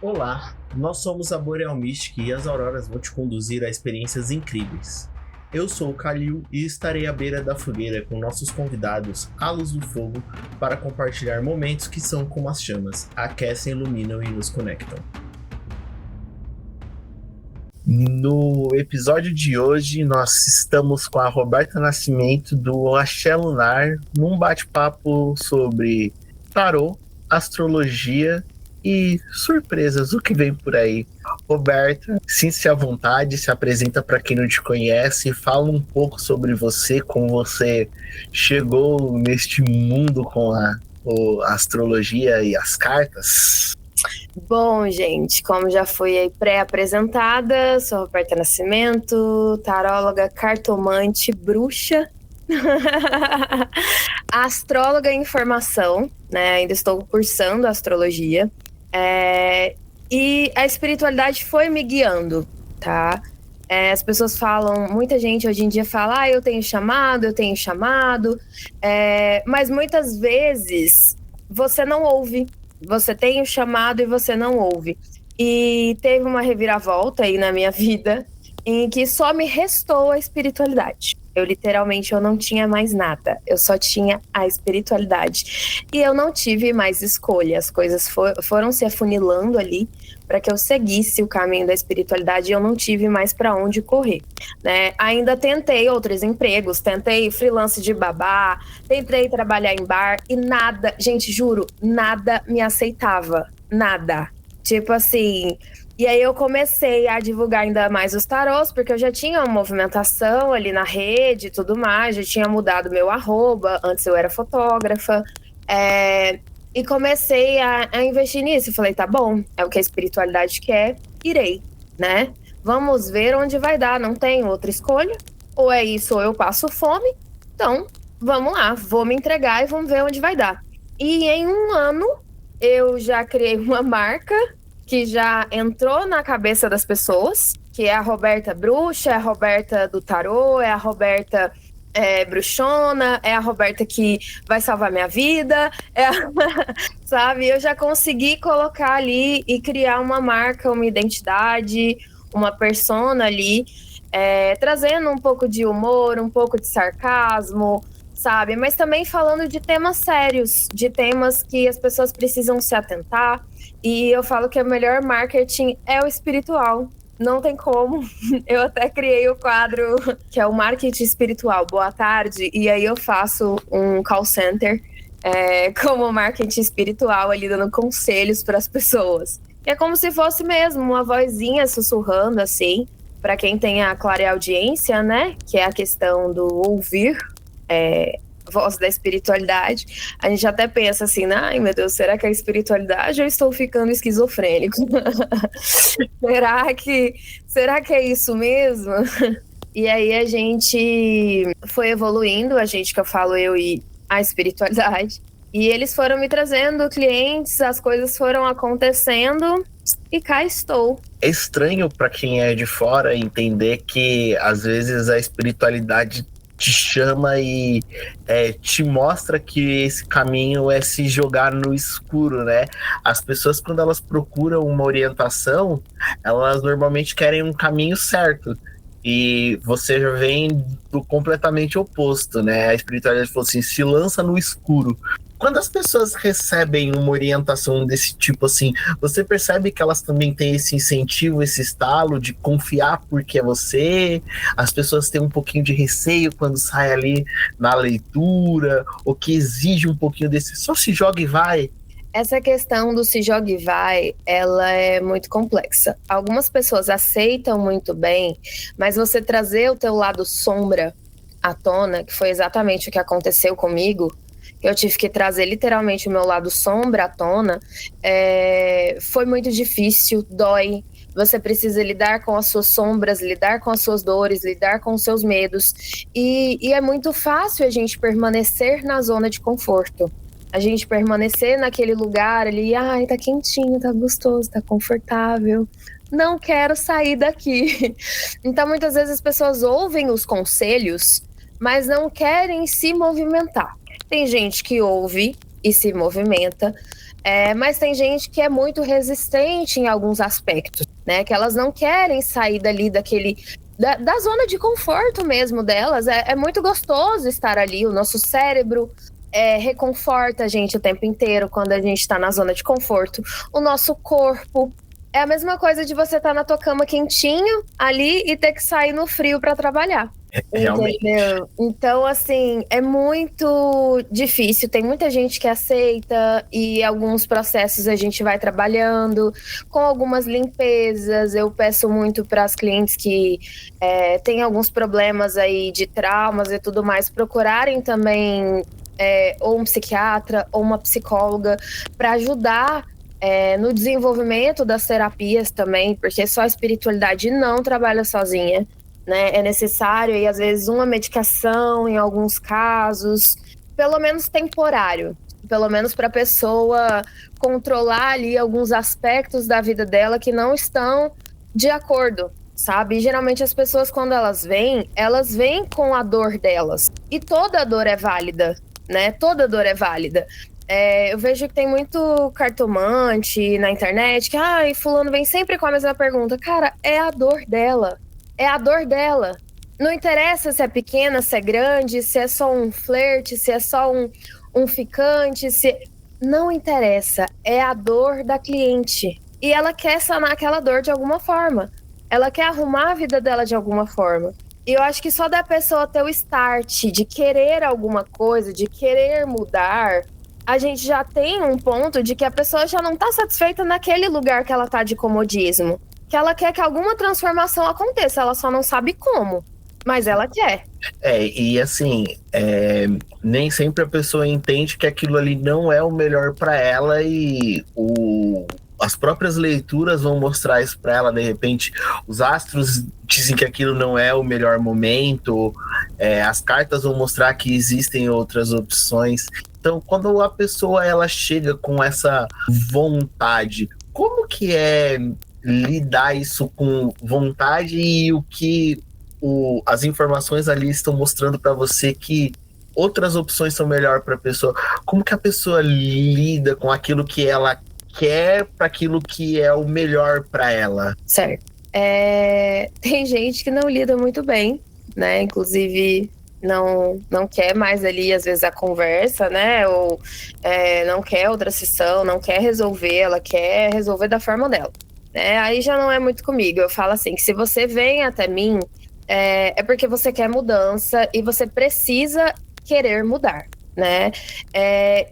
Olá, nós somos a Boreal Mystic e as Auroras vão te conduzir a experiências incríveis. Eu sou o Kalil e estarei à beira da fogueira com nossos convidados à luz do fogo para compartilhar momentos que são como as chamas, aquecem, iluminam e nos conectam. No episódio de hoje, nós estamos com a Roberta Nascimento do Axé Lunar num bate-papo sobre tarô, astrologia e surpresas, o que vem por aí. Roberta, sinta-se à vontade, se apresenta para quem não te conhece, fala um pouco sobre você, como você chegou neste mundo com a astrologia e as cartas. Bom, gente, como já fui aí pré-apresentada, sou Roberta Nascimento, taróloga, cartomante, bruxa, astróloga em formação, né? Ainda estou cursando astrologia. E a espiritualidade foi me guiando, tá? As pessoas falam, muita gente hoje em dia fala, eu tenho chamado, mas muitas vezes você não ouve. Você tem o chamado e você não ouve. E teve uma reviravolta aí na minha vida em que só me restou a espiritualidade. Eu não tinha mais nada. Eu só tinha a espiritualidade. E eu não tive mais escolha. As coisas foram se afunilando ali para que eu seguisse o caminho da espiritualidade e eu não tive mais para onde correr, né? Ainda tentei outros empregos, tentei freelance de babá, tentei trabalhar em bar e nada, gente, juro, nada me aceitava, nada. Tipo assim, e aí eu comecei a divulgar ainda mais os tarôs, porque eu já tinha uma movimentação ali na rede e tudo mais, já tinha mudado meu arroba, antes eu era fotógrafa, e comecei a investir nisso. Falei, tá bom, é o que a espiritualidade quer, irei, né? Vamos ver onde vai dar, não tenho outra escolha. Ou é isso ou eu passo fome. Então, vamos lá, vou me entregar e vamos ver onde vai dar. E em um ano, eu já criei uma marca que já entrou na cabeça das pessoas, que é a Roberta Bruxa, é a Roberta do Tarô, é a Roberta bruxona, é a Roberta que vai salvar minha vida, sabe? Eu já consegui colocar ali e criar uma marca, uma identidade, uma persona ali, trazendo um pouco de humor, um pouco de sarcasmo, sabe? Mas também falando de temas sérios, de temas que as pessoas precisam se atentar. E eu falo que o melhor marketing é o espiritual. Não tem como. Eu até criei o quadro que é o marketing espiritual. Boa tarde. E aí eu faço um call center como marketing espiritual ali, dando conselhos para as pessoas. É como se fosse mesmo uma vozinha sussurrando assim, para quem tem a clareaudiência, né? Que é a questão do ouvir, voz da espiritualidade. A gente até pensa assim, ai meu Deus, será que é espiritualidade ou eu estou ficando esquizofrênico? será que é isso mesmo? E aí a gente foi evoluindo, que eu falo eu e a espiritualidade. E eles foram me trazendo clientes, as coisas foram acontecendo e cá estou. É estranho para quem é de fora entender que às vezes a espiritualidade te chama e te mostra que esse caminho é se jogar no escuro, né? As pessoas, quando elas procuram uma orientação, elas normalmente querem um caminho certo. E você já vem do completamente oposto, né? A espiritualidade falou assim, se lança no escuro. Quando as pessoas recebem uma orientação desse tipo assim, você percebe que elas também têm esse incentivo, esse estalo de confiar porque é você? As pessoas têm um pouquinho de receio quando sai ali na leitura, ou que exige um pouquinho desse só se joga e vai? Essa questão do se joga e vai, ela é muito complexa. Algumas pessoas aceitam muito bem, mas você trazer o teu lado sombra à tona, que foi exatamente o que aconteceu comigo, eu tive que trazer literalmente o meu lado sombra à tona, foi muito difícil, dói. Você precisa lidar com as suas sombras, lidar com as suas dores, lidar com os seus medos. E é muito fácil a gente permanecer na zona de conforto. A gente permanecer naquele lugar ali, ai, tá quentinho, tá gostoso, tá confortável. Não quero sair daqui. Então, muitas vezes as pessoas ouvem os conselhos, mas não querem se movimentar. Tem gente que ouve e se movimenta, Mas tem gente que é muito resistente em alguns aspectos, né? Que elas não querem sair dali da zona de conforto mesmo delas. É muito gostoso estar ali. O nosso cérebro reconforta a gente o tempo inteiro quando a gente está na zona de conforto. O nosso corpo é a mesma coisa de você estar na tua cama quentinho ali e ter que sair no frio para trabalhar. Realmente. Entendeu? Então, assim, é muito difícil. Tem muita gente que aceita e alguns processos a gente vai trabalhando com algumas limpezas. Eu peço muito para as clientes que têm alguns problemas aí de traumas e tudo mais, procurarem também ou um psiquiatra ou uma psicóloga para ajudar no desenvolvimento das terapias também, porque só a espiritualidade não trabalha sozinha. Né? É necessário, e às vezes, uma medicação, em alguns casos, pelo menos temporário, pelo menos para a pessoa controlar ali alguns aspectos da vida dela que não estão de acordo, sabe? E, geralmente as pessoas, quando elas vêm com a dor delas, e toda dor é válida, né? Toda dor é válida. Eu vejo que tem muito cartomante na internet, que fulano vem sempre com a mesma pergunta. Cara, é a dor dela. É a dor dela. Não interessa se é pequena, se é grande, se é só um flerte, se é só um ficante, não interessa. É a dor da cliente. E ela quer sanar aquela dor de alguma forma. Ela quer arrumar a vida dela de alguma forma. E eu acho que só da pessoa ter o start de querer alguma coisa, de querer mudar, a gente já tem um ponto de que a pessoa já não está satisfeita naquele lugar que ela está de comodismo. Que ela quer que alguma transformação aconteça, ela só não sabe como, mas ela quer. E assim, nem sempre a pessoa entende que aquilo ali não é o melhor para ela e as próprias leituras vão mostrar isso para ela. De repente, os astros dizem que aquilo não é o melhor momento, as cartas vão mostrar que existem outras opções. Então, quando a pessoa ela chega com essa vontade, como que é lidar isso com vontade e o que as informações ali estão mostrando para você que outras opções são melhor para a pessoa? Como que a pessoa lida com aquilo que ela quer para aquilo que é o melhor para ela? Certo. Tem gente que não lida muito bem, né? Inclusive não quer mais ali, às vezes, a conversa, né? Ou não quer outra sessão, não quer resolver, ela quer resolver da forma dela. Aí já não é muito comigo. Eu falo assim, que se você vem até mim, é porque você quer mudança e você precisa querer mudar, né?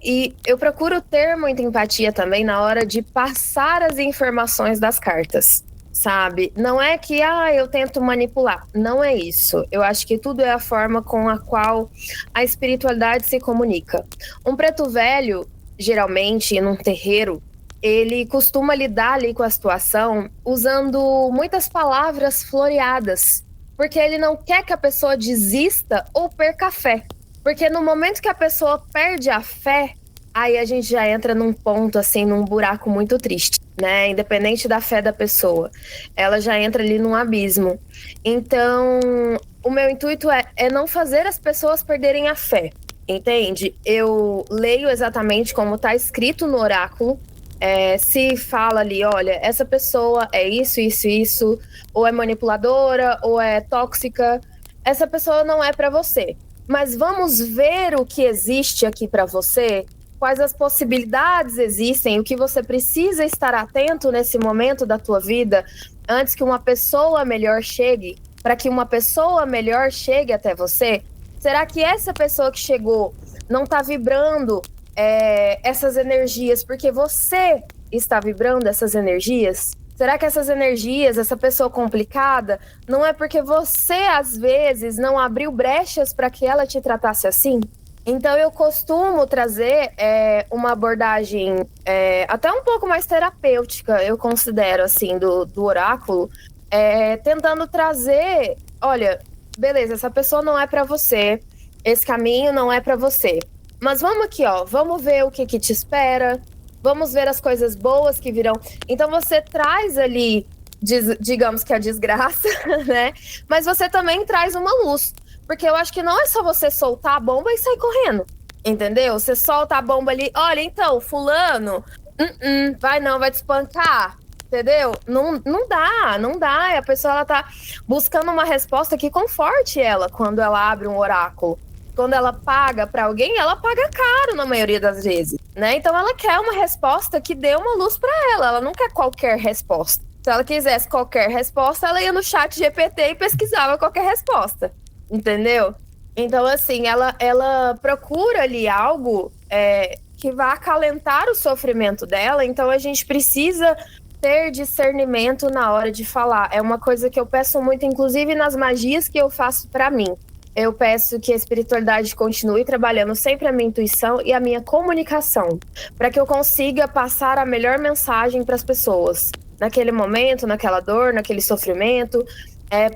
E eu procuro ter muita empatia também na hora de passar as informações das cartas, sabe? Não é que eu tento manipular, não é isso. Eu acho que tudo é a forma com a qual a espiritualidade se comunica. Um preto velho, geralmente, num terreiro, ele costuma lidar ali com a situação usando muitas palavras floreadas, porque ele não quer que a pessoa desista ou perca a fé. Porque no momento que a pessoa perde a fé, aí a gente já entra num ponto, assim, num buraco muito triste, né? Independente da fé da pessoa, ela já entra ali num abismo. Então, o meu intuito é não fazer as pessoas perderem a fé, entende? Eu leio exatamente como está escrito no oráculo. Se fala ali, olha, essa pessoa é isso, isso, isso, ou é manipuladora, ou é tóxica, essa pessoa não é para você. Mas vamos ver o que existe aqui para você, quais as possibilidades existem, o que você precisa estar atento nesse momento da tua vida, antes que uma pessoa melhor chegue, para que uma pessoa melhor chegue até você. Será que essa pessoa que chegou não está vibrando essas energias porque você está vibrando essas energias? Será que essas energias, essa pessoa complicada, não é porque você, às vezes, não abriu brechas para que ela te tratasse assim? Então, eu costumo trazer uma abordagem até um pouco mais terapêutica, eu considero, assim, do oráculo, tentando trazer, olha, beleza, essa pessoa não é para você, esse caminho não é para você. Mas vamos aqui, vamos ver o que te espera, vamos ver as coisas boas que virão. Então você traz ali, digamos que a desgraça, né? Mas você também traz uma luz. Porque eu acho que não é só você soltar a bomba e sair correndo, Entendeu? Você solta a bomba ali, olha, então, fulano, vai te espancar. Entendeu? Não dá. A pessoa, ela tá buscando uma resposta que conforte ela quando ela abre um oráculo. Quando ela paga pra alguém, ela paga caro na maioria das vezes, né? Então ela quer uma resposta que dê uma luz pra ela. Ela não quer qualquer resposta. Se ela quisesse qualquer resposta, ela ia no chat GPT e pesquisava qualquer resposta. Entendeu? Então, assim, ela procura ali algo que vá acalentar o sofrimento dela. Então a gente precisa ter discernimento na hora de falar. É uma coisa que eu peço muito, inclusive nas magias que eu faço pra mim. Eu peço que a espiritualidade continue trabalhando sempre a minha intuição e a minha comunicação, para que eu consiga passar a melhor mensagem para as pessoas, naquele momento, naquela dor, naquele sofrimento,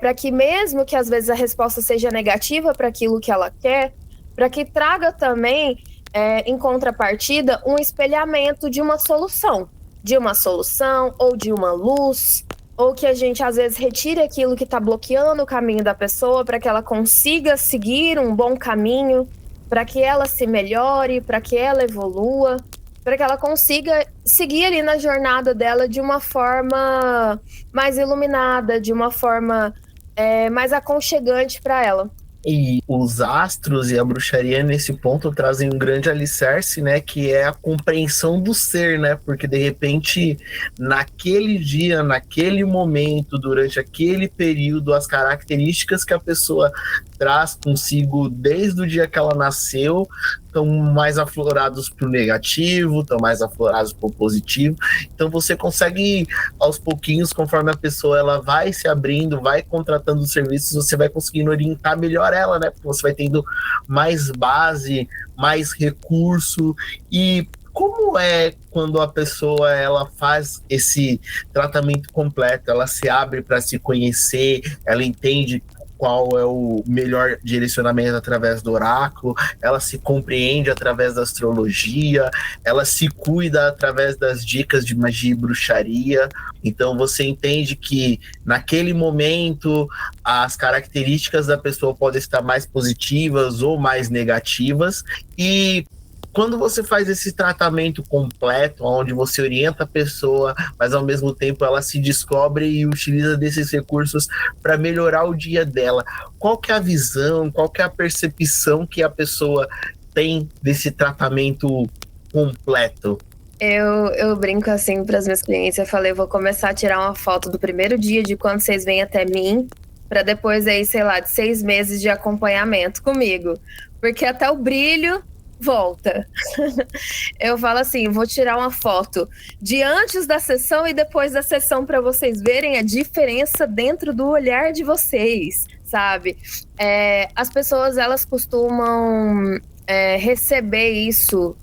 para que mesmo que às vezes a resposta seja negativa para aquilo que ela quer, para que traga também, em contrapartida, um espelhamento de uma solução ou de uma luz, ou que a gente às vezes retire aquilo que está bloqueando o caminho da pessoa para que ela consiga seguir um bom caminho, para que ela se melhore, para que ela evolua, para que ela consiga seguir ali na jornada dela de uma forma mais iluminada, de uma forma mais aconchegante para ela. E os astros e a bruxaria nesse ponto trazem um grande alicerce, né, que é a compreensão do ser, né, porque de repente naquele dia, naquele momento, durante aquele período, as características que a pessoa traz consigo desde o dia que ela nasceu estão mais aflorados para o negativo, estão mais aflorados para o positivo. Então você consegue, aos pouquinhos, conforme a pessoa ela vai se abrindo, vai contratando os serviços, você vai conseguindo orientar melhor ela, né? Porque você vai tendo mais base, mais recurso. E como é quando a pessoa ela faz esse tratamento completo, ela se abre para se conhecer, ela entende qual é o melhor direcionamento através do oráculo, ela se compreende através da astrologia, ela se cuida através das dicas de magia e bruxaria. Então você entende que naquele momento as características da pessoa podem estar mais positivas ou mais negativas, e quando você faz esse tratamento completo, onde você orienta a pessoa, mas ao mesmo tempo ela se descobre e utiliza desses recursos para melhorar o dia dela, qual que é a visão, qual que é a percepção que a pessoa tem desse tratamento completo? Eu brinco assim para as minhas clientes, eu falei, vou começar a tirar uma foto do primeiro dia de quando vocês vêm até mim, para depois aí, sei lá, de 6 meses de acompanhamento comigo, porque até o brilho volta. Eu falo assim, vou tirar uma foto de antes da sessão e depois da sessão para vocês verem a diferença dentro do olhar de vocês, sabe? As pessoas, elas costumam receber isso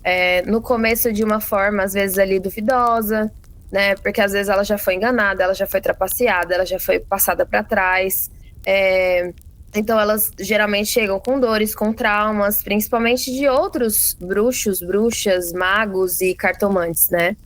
no começo de uma forma, às vezes ali duvidosa, né? Porque às vezes ela já foi enganada, ela já foi trapaceada, ela já foi passada para trás. Então elas geralmente chegam com dores, com traumas, principalmente de outros bruxos, bruxas, magos e cartomantes, né?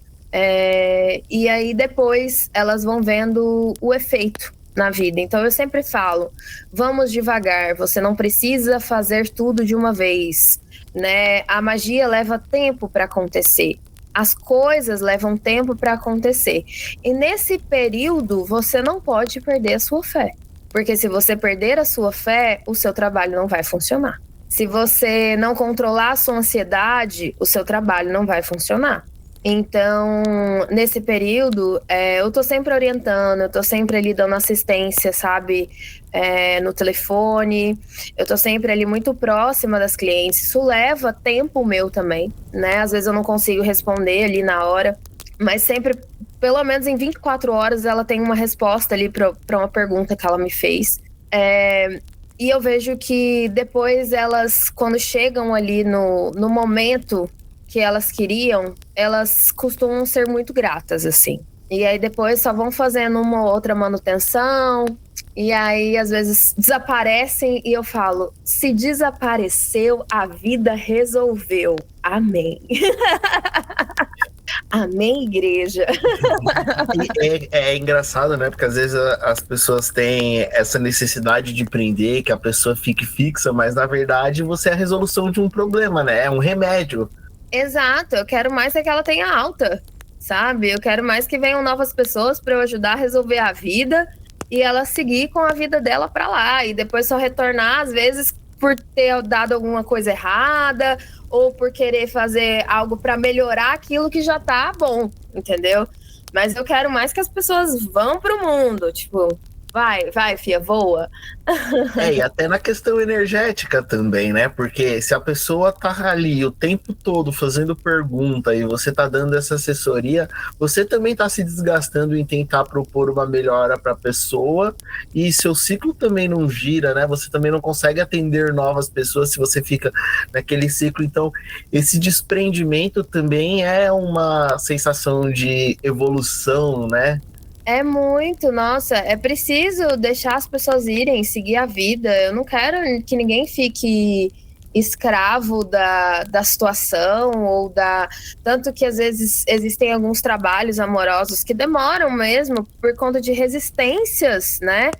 E aí depois elas vão vendo o efeito na vida. Então eu sempre falo, vamos devagar, você não precisa fazer tudo de uma vez, né? A magia leva tempo para acontecer. As coisas levam tempo para acontecer. E nesse período você não pode perder a sua fé. Porque se você perder a sua fé, o seu trabalho não vai funcionar. Se você não controlar a sua ansiedade, o seu trabalho não vai funcionar. Então, nesse período, eu tô sempre orientando, eu tô sempre ali dando assistência, sabe? No telefone, eu tô sempre ali muito próxima das clientes. Isso leva tempo meu também, né? Às vezes eu não consigo responder ali na hora, mas sempre, pelo menos em 24 horas, ela tem uma resposta ali para uma pergunta que ela me fez. E eu vejo que depois elas, quando chegam ali no momento que elas queriam, elas costumam ser muito gratas, assim. E aí depois só vão fazendo uma ou outra manutenção, e aí às vezes desaparecem, e eu falo, se desapareceu, a vida resolveu. Amém. Amém, igreja. E é engraçado, né? Porque às vezes as pessoas têm essa necessidade de prender, que a pessoa fique fixa, mas na verdade você é a resolução de um problema, né? É um remédio. Exato, eu quero mais é que ela tenha alta, sabe? Eu quero mais que venham novas pessoas para eu ajudar a resolver a vida e ela seguir com a vida dela para lá e depois só retornar, às vezes, por ter dado alguma coisa errada ou por querer fazer algo para melhorar aquilo que já tá bom, entendeu? Mas eu quero mais que as pessoas vão pro mundo, tipo, vai, fia, voa. E até na questão energética também, né? Porque se a pessoa tá ali o tempo todo fazendo pergunta e você tá dando essa assessoria, você também tá se desgastando em tentar propor uma melhora para a pessoa e seu ciclo também não gira, né? Você também não consegue atender novas pessoas se você fica naquele ciclo. Então, esse desprendimento também é uma sensação de evolução, né? É muito, nossa, é preciso deixar as pessoas irem, seguir a vida. Eu não quero que ninguém fique escravo da situação ou da. Tanto que às vezes existem alguns trabalhos amorosos que demoram mesmo por conta de resistências, né?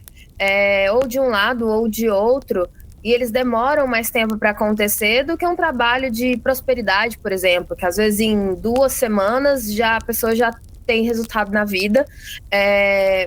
Ou de um lado ou de outro. E eles demoram mais tempo para acontecer do que um trabalho de prosperidade, por exemplo, que às vezes em 2 semanas a pessoa já tem resultado na vida,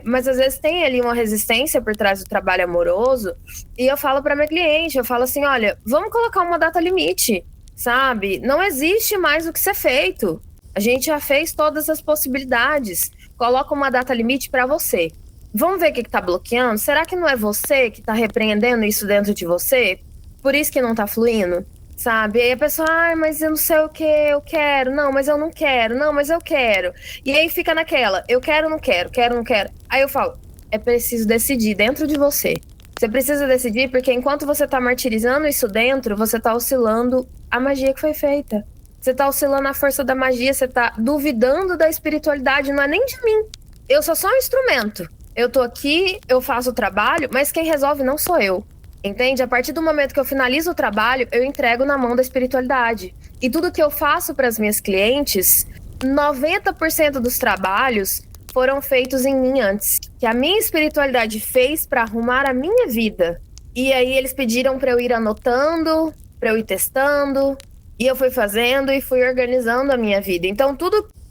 mas às vezes tem ali uma resistência por trás do trabalho amoroso, e eu falo para minha cliente, eu falo assim, olha, vamos colocar uma data limite, sabe? Não existe mais o que ser feito, a gente já fez todas as possibilidades, coloca uma data limite para você. Vamos ver o que está bloqueando? Será que não é você que está repreendendo isso dentro de você? Por isso que não está fluindo? Sabe? Aí a pessoa, mas eu não sei o que, eu quero, não, mas eu não quero, não, mas eu quero. E aí fica naquela, eu quero, não quero, quero, não quero. Aí eu falo, é preciso decidir dentro de você. Você precisa decidir porque enquanto você tá martirizando isso dentro, você tá oscilando a magia que foi feita. Você tá oscilando a força da magia, você tá duvidando da espiritualidade, não é nem de mim. Eu sou só um instrumento. Eu tô aqui, eu faço o trabalho, mas quem resolve não sou eu. Entende? A partir do momento que eu finalizo o trabalho, eu entrego na mão da espiritualidade. E tudo que eu faço para as minhas clientes, 90% dos trabalhos foram feitos em mim antes. Que a minha espiritualidade fez para arrumar a minha vida. E aí eles pediram para eu ir anotando, para eu ir testando. E eu fui fazendo e fui organizando a minha vida. Então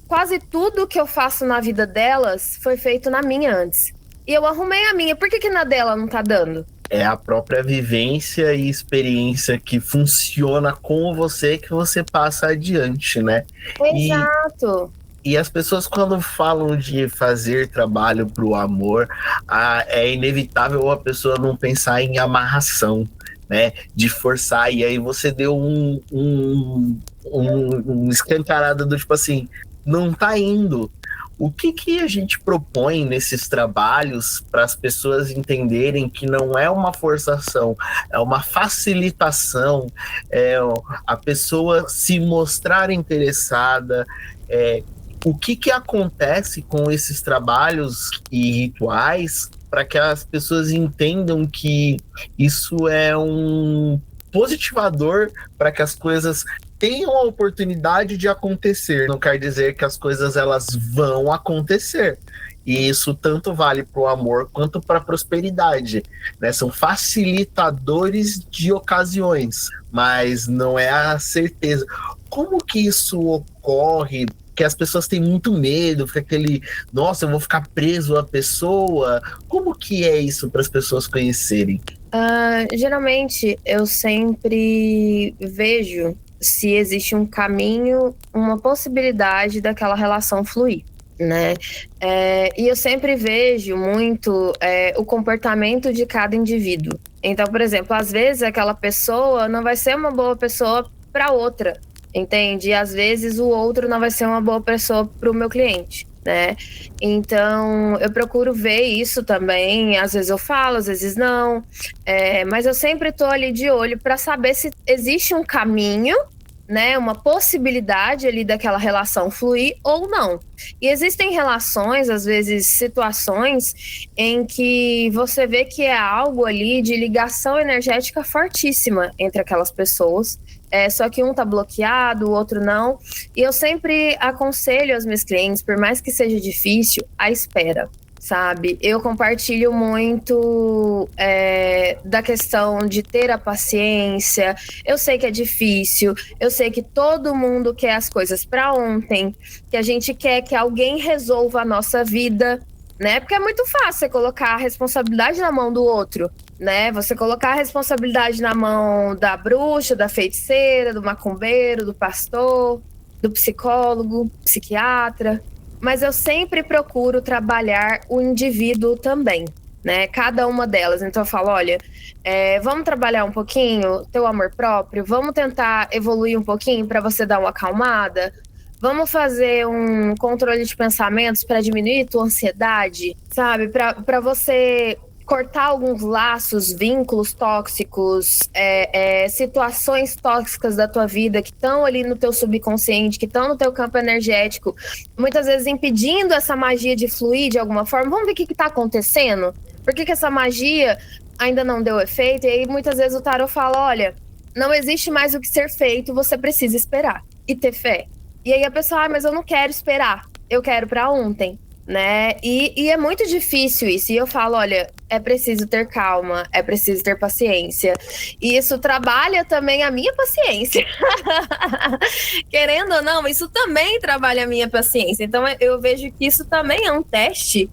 quase tudo que eu faço na vida delas foi feito na minha antes. E eu arrumei a minha. Por que na dela não tá dando? É a própria vivência e experiência que funciona com você que você passa adiante, né? Exato. E as pessoas, quando falam de fazer trabalho pro amor, é inevitável a pessoa não pensar em amarração, né? De forçar. E aí você deu um escancarado do tipo assim, não tá indo. O que a gente propõe nesses trabalhos para as pessoas entenderem que não é uma forçação, é uma facilitação, é a pessoa se mostrar interessada, o que acontece com esses trabalhos e rituais para que as pessoas entendam que isso é um positivador para que as coisas tenham a oportunidade de acontecer. Não quer dizer que as coisas elas vão acontecer. E isso tanto vale para o amor quanto para a prosperidade, né? São facilitadores de ocasiões, mas não é a certeza. Como que isso ocorre? Que as pessoas têm muito medo, fica aquele, nossa, eu vou ficar preso à pessoa. Como que é isso para as pessoas conhecerem? Geralmente, eu sempre vejo se existe um caminho, uma possibilidade daquela relação fluir, né? E eu sempre vejo muito o comportamento de cada indivíduo. Então, por exemplo, às vezes aquela pessoa não vai ser uma boa pessoa para outra, entende? E às vezes o outro não vai ser uma boa pessoa para o meu cliente, né? Então, eu procuro ver isso também. Às vezes eu falo, às vezes não. Mas eu sempre tô ali de olho para saber se existe um caminho, né? Uma possibilidade ali daquela relação fluir ou não. E existem relações, às vezes situações, em que você vê que é algo ali de ligação energética fortíssima entre aquelas pessoas. Só que um tá bloqueado, o outro não. E eu sempre aconselho aos meus clientes, por mais que seja difícil, a espera, sabe? Eu compartilho muito da questão de ter a paciência. Eu sei que é difícil, eu sei que todo mundo quer as coisas para ontem, que a gente quer que alguém resolva a nossa vida, né? Porque é muito fácil você colocar a responsabilidade na mão do outro, né? Você colocar a responsabilidade na mão da bruxa, da feiticeira, do macumbeiro, do pastor, do psicólogo, psiquiatra. Mas eu sempre procuro trabalhar o indivíduo também, né? Cada uma delas. Então eu falo, olha, vamos trabalhar um pouquinho teu amor próprio, vamos tentar evoluir um pouquinho para você dar uma acalmada. Vamos fazer um controle de pensamentos para diminuir tua ansiedade, sabe? Para você cortar alguns laços, vínculos tóxicos, situações tóxicas da tua vida que estão ali no teu subconsciente, que estão no teu campo energético, muitas vezes impedindo essa magia de fluir de alguma forma. Vamos ver o que está acontecendo? Por que essa magia ainda não deu efeito? E aí muitas vezes o tarot fala, olha, não existe mais o que ser feito, você precisa esperar e ter fé. E aí a pessoa, mas eu não quero esperar, eu quero para ontem, né? E é muito difícil isso. E eu falo, olha, é preciso ter calma, é preciso ter paciência. E isso trabalha também a minha paciência. Querendo ou não, isso também trabalha a minha paciência. Então eu vejo que isso também é um teste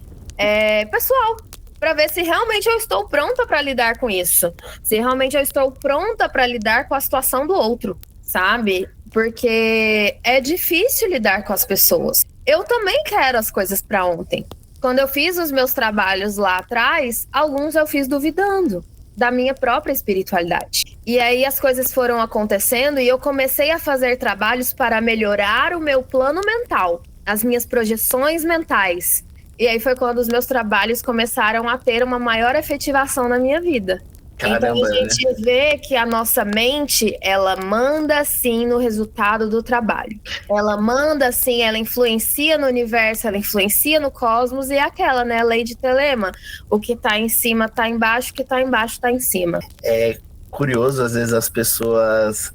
pessoal, para ver se realmente eu estou pronta para lidar com isso. Se realmente eu estou pronta para lidar com a situação do outro, sabe? Porque é difícil lidar com as pessoas. Eu também quero as coisas para ontem. Quando eu fiz os meus trabalhos lá atrás, alguns eu fiz duvidando da minha própria espiritualidade. E aí as coisas foram acontecendo e eu comecei a fazer trabalhos para melhorar o meu plano mental, as minhas projeções mentais. E aí foi quando os meus trabalhos começaram a ter uma maior efetivação na minha vida. Caramba, então a gente vê que a nossa mente, ela manda sim no resultado do trabalho. Ela manda sim, ela influencia no universo, ela influencia no cosmos e aquela, né, lei de Telema. O que tá em cima tá embaixo, o que tá embaixo tá em cima. É curioso, às vezes, as pessoas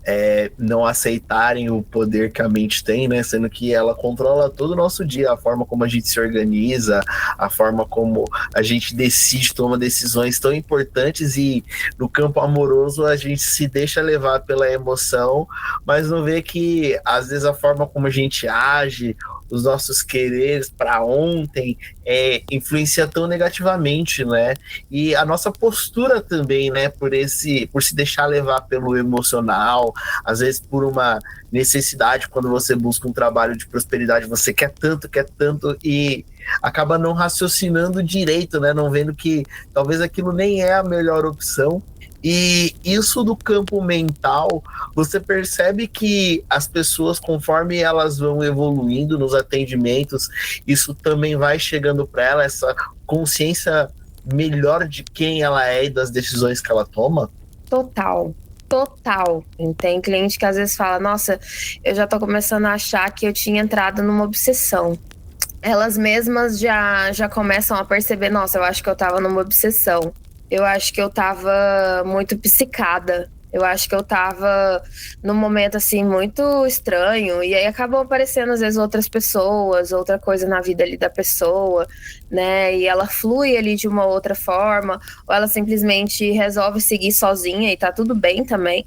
não aceitarem o poder que a mente tem, né? Sendo que ela controla todo o nosso dia, a forma como a gente se organiza, a forma como a gente decide, toma decisões tão importantes, e no campo amoroso a gente se deixa levar pela emoção, mas não vê que, às vezes, a forma como a gente age, os nossos quereres para ontem, influencia tão negativamente, né? E a nossa postura também, né? Por se deixar levar pelo emocional, às vezes por uma necessidade. Quando você busca um trabalho de prosperidade, você quer tanto e acaba não raciocinando direito, né? Não vendo que talvez aquilo nem é a melhor opção. E isso do campo mental, você percebe que as pessoas, conforme elas vão evoluindo nos atendimentos, isso também vai chegando para ela, essa consciência melhor de quem ela é e das decisões que ela toma? Total. Tem cliente que às vezes fala, nossa, eu já tô começando a achar que eu tinha entrado numa obsessão. Elas mesmas já começam a perceber, nossa, eu acho que eu tava numa obsessão. Eu acho que eu tava muito psicada. Eu acho que eu tava num momento, assim, muito estranho. E aí acabam aparecendo, às vezes, outras pessoas, outra coisa na vida ali da pessoa, né? E ela flui ali de uma outra forma. Ou ela simplesmente resolve seguir sozinha e tá tudo bem também.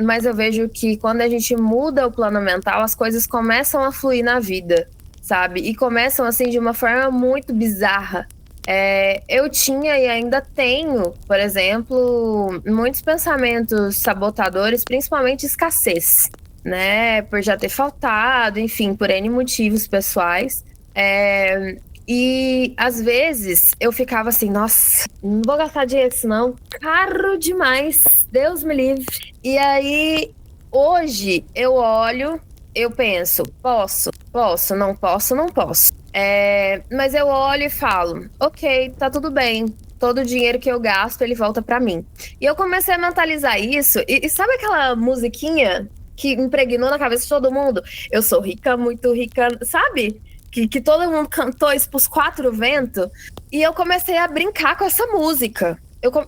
Mas eu vejo que quando a gente muda o plano mental, as coisas começam a fluir na vida, sabe? E começam, assim, de uma forma muito bizarra. Eu tinha e ainda tenho, por exemplo, muitos pensamentos sabotadores, principalmente escassez, né? Por já ter faltado, enfim, por N motivos pessoais. E às vezes eu ficava assim, nossa, não vou gastar dinheiro isso não, caro demais, Deus me livre. E aí, hoje eu olho, eu penso, posso, não posso, não posso. Mas eu olho e falo, ok, tá tudo bem. Todo o dinheiro que eu gasto, ele volta pra mim. E eu comecei a mentalizar isso. E sabe aquela musiquinha que impregnou na cabeça de todo mundo? Eu sou rica, muito rica, sabe? Que todo mundo cantou isso pros quatro ventos. E eu comecei a brincar com essa música.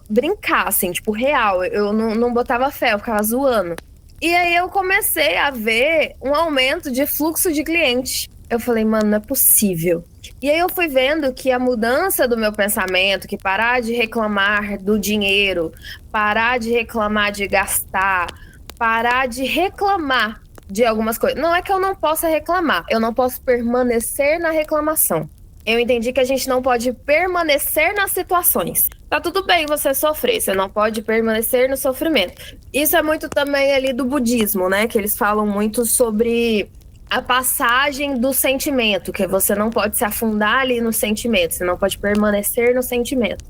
brincar, assim, tipo, real. Eu não botava fé, eu ficava zoando. E aí eu comecei a ver um aumento de fluxo de cliente. Eu falei, mano, não é possível. E aí eu fui vendo que a mudança do meu pensamento, que parar de reclamar do dinheiro, parar de reclamar de gastar, parar de reclamar de algumas coisas. Não é que eu não possa reclamar, eu não posso permanecer na reclamação. Eu entendi que a gente não pode permanecer nas situações. Tá tudo bem você sofrer, você não pode permanecer no sofrimento. Isso é muito também ali do budismo, né? Que eles falam muito sobre a passagem do sentimento, que você não pode se afundar ali no sentimento, você não pode permanecer no sentimento.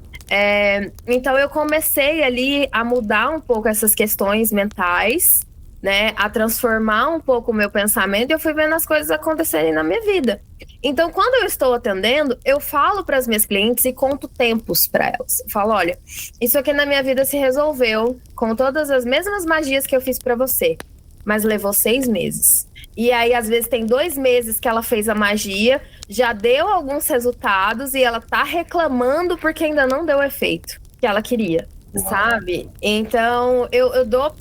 Então eu comecei ali a mudar um pouco essas questões mentais, né, a transformar um pouco o meu pensamento, e eu fui vendo as coisas acontecerem na minha vida. Então, quando eu estou atendendo, eu falo para as minhas clientes e conto tempos para elas. Eu falo, olha, isso aqui na minha vida se resolveu com todas as mesmas magias que eu fiz para você, mas levou 6 meses. E aí, às vezes, tem 2 meses que ela fez a magia, já deu alguns resultados e ela tá reclamando porque ainda não deu o efeito que ela queria, sabe? Então, eu dou,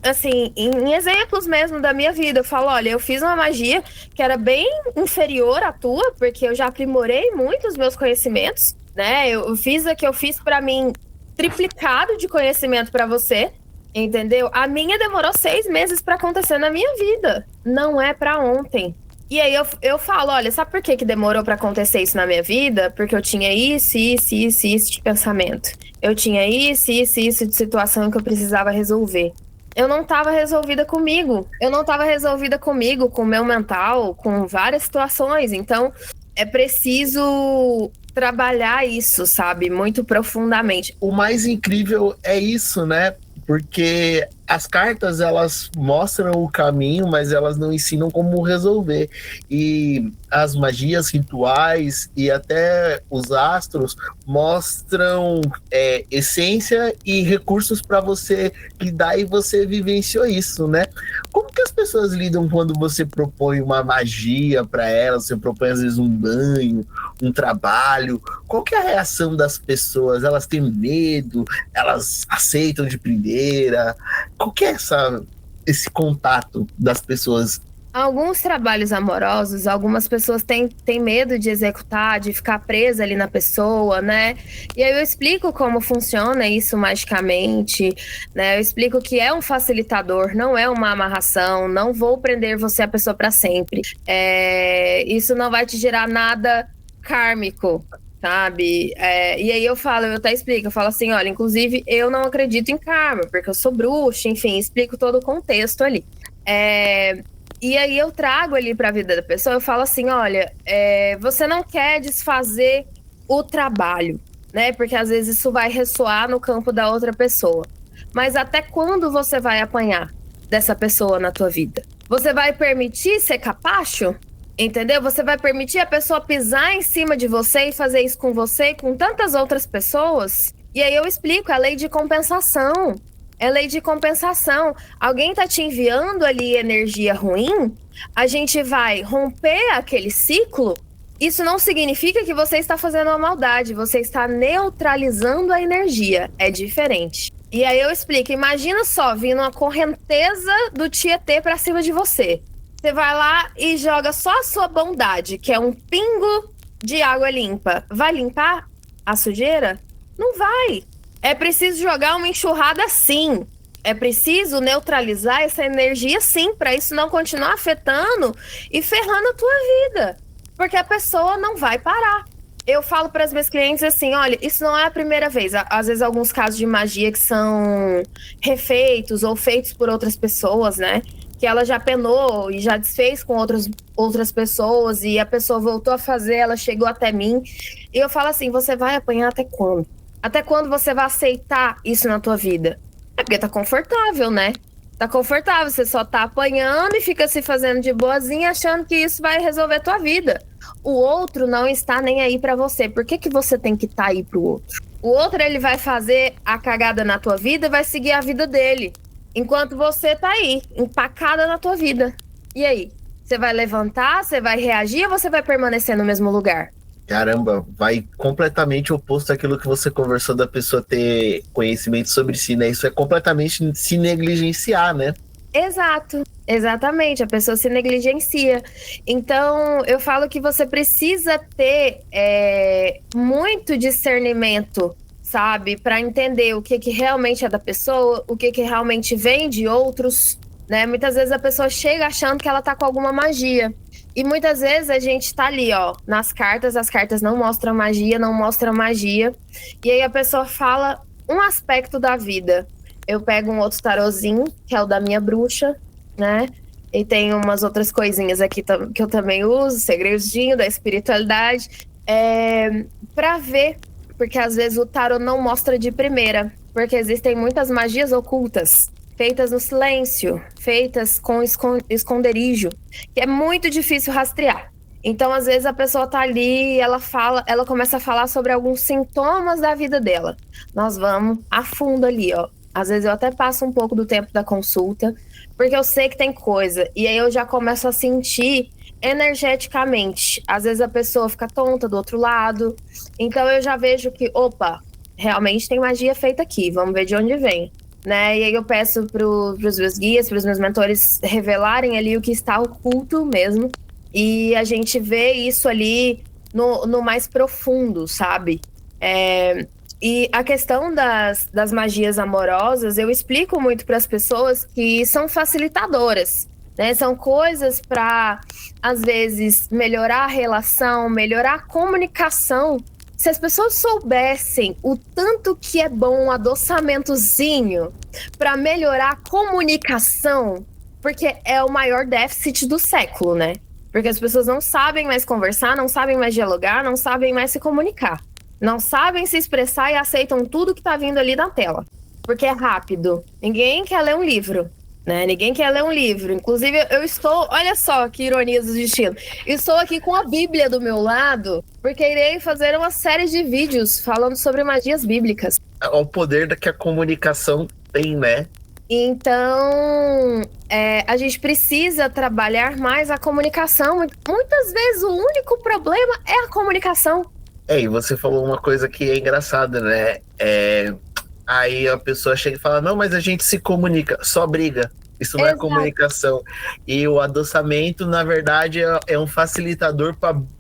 assim, em exemplos mesmo da minha vida, eu falo, olha, eu fiz uma magia que era bem inferior à tua, porque eu já aprimorei muito os meus conhecimentos, né? Eu fiz a que eu fiz pra mim triplicado de conhecimento pra você, entendeu? A minha demorou 6 meses pra acontecer na minha vida, não é pra ontem. E aí eu falo, olha, sabe por que demorou pra acontecer isso na minha vida? Porque eu tinha isso de pensamento. Eu tinha isso de situação que eu precisava resolver. Eu não estava resolvida comigo. Eu não estava resolvida comigo, com o meu mental, com várias situações. Então, é preciso trabalhar isso, sabe? Muito profundamente. O mais incrível é isso, né? Porque as cartas, elas mostram o caminho, mas elas não ensinam como resolver. E as magias, rituais e até os astros mostram essência e recursos para você lidar, e você vivenciou isso, né? Como que as pessoas lidam quando você propõe uma magia para elas, você propõe às vezes um banho, um trabalho? Qual que é a reação das pessoas? Elas têm medo? Elas aceitam de primeira? Qual que é esse contato das pessoas? Alguns trabalhos amorosos, algumas pessoas têm medo de executar, de ficar presa ali na pessoa, né? E aí eu explico como funciona isso magicamente, né? Eu explico que é um facilitador, não é uma amarração, não vou prender você a pessoa para sempre. Isso não vai te gerar nada kármico, sabe? E aí eu até explico, eu falo assim, olha, inclusive eu não acredito em karma, porque eu sou bruxa, enfim, explico todo o contexto ali. E aí eu trago ali para a vida da pessoa, eu falo assim, olha, você não quer desfazer o trabalho, né? Porque às vezes isso vai ressoar no campo da outra pessoa. Mas até quando você vai apanhar dessa pessoa na tua vida? Você vai permitir ser capacho? Entendeu? Você vai permitir a pessoa pisar em cima de você e fazer isso com você e com tantas outras pessoas? E aí eu explico, é a lei de compensação. É lei de compensação. Alguém tá te enviando ali energia ruim, a gente vai romper aquele ciclo. Isso não significa que você está fazendo uma maldade, você está neutralizando a energia. É diferente. E aí eu explico, imagina só, vindo uma correnteza do Tietê pra cima de você. Você vai lá e joga só a sua bondade, que é um pingo de água limpa. Vai limpar a sujeira? Não vai. É preciso jogar uma enxurrada sim. É preciso neutralizar essa energia sim, para isso não continuar afetando e ferrando a tua vida. Porque a pessoa não vai parar. Eu falo para as minhas clientes assim, olha, isso não é a primeira vez. Às vezes alguns casos de magia que são refeitos ou feitos por outras pessoas, né? Que ela já penou e já desfez com outras pessoas e a pessoa voltou a fazer, ela chegou até mim. E eu falo assim, você vai apanhar até quando? Até quando você vai aceitar isso na tua vida? É porque tá confortável, né? Tá confortável, você só tá apanhando e fica se fazendo de boazinha achando que isso vai resolver a tua vida. O outro não está nem aí pra você. Por que você tem que estar aí pro outro? O outro, ele vai fazer a cagada na tua vida e vai seguir a vida dele. Enquanto você tá aí, empacada na tua vida. E aí? Você vai levantar, você vai reagir ou você vai permanecer no mesmo lugar? Caramba, vai completamente oposto àquilo que você conversou da pessoa ter conhecimento sobre si, né? Isso é completamente se negligenciar, né? Exato, exatamente. A pessoa se negligencia. Então, eu falo que você precisa ter muito discernimento, sabe, para entender o que realmente é da pessoa, o que realmente vem de outros, né? Muitas vezes a pessoa chega achando que ela tá com alguma magia. E muitas vezes a gente tá ali, ó, nas cartas, as cartas não mostram magia, não mostram magia. E aí a pessoa fala um aspecto da vida. Eu pego um outro tarozinho, que é o da minha bruxa, né? E tem umas outras coisinhas aqui que eu também uso, segredinho da espiritualidade, para ver, porque às vezes o tarô não mostra de primeira, porque existem muitas magias ocultas, feitas no silêncio, feitas com esconderijo, que é muito difícil rastrear. Então, às vezes, a pessoa tá ali, ela começa a falar sobre alguns sintomas da vida dela. Nós vamos a fundo ali, ó. Às vezes eu até passo um pouco do tempo da consulta, porque eu sei que tem coisa. E aí eu já começo a sentir energeticamente. Às vezes a pessoa fica tonta do outro lado. Então eu já vejo que, opa, realmente tem magia feita aqui. Vamos ver de onde vem. Né? E aí eu peço para os meus guias, para os meus mentores revelarem ali o que está oculto mesmo. E a gente vê isso ali no mais profundo, sabe? E a questão das magias amorosas, eu explico muito para as pessoas que são facilitadoras, né? São coisas para, às vezes, melhorar a relação, melhorar a comunicação. Se as pessoas soubessem o tanto que é bom um adoçamentozinho para melhorar a comunicação, porque é o maior déficit do século, né? Porque as pessoas não sabem mais conversar, não sabem mais dialogar, não sabem mais se comunicar. Não sabem se expressar e aceitam tudo que tá vindo ali na tela. Porque é rápido. Ninguém quer ler um livro, né? Ninguém quer ler um livro. Inclusive, eu estou... Olha só que ironia do destino. Estou aqui com a Bíblia do meu lado, porque irei fazer uma série de vídeos falando sobre magias bíblicas. É o poder que a comunicação tem, né? Então, a gente precisa trabalhar mais a comunicação. Muitas vezes o único problema é a comunicação. E você falou uma coisa que é engraçada, né? Aí a pessoa chega e fala, não, mas a gente se comunica, só briga. Isso não é comunicação. E o adoçamento, na verdade, é um facilitador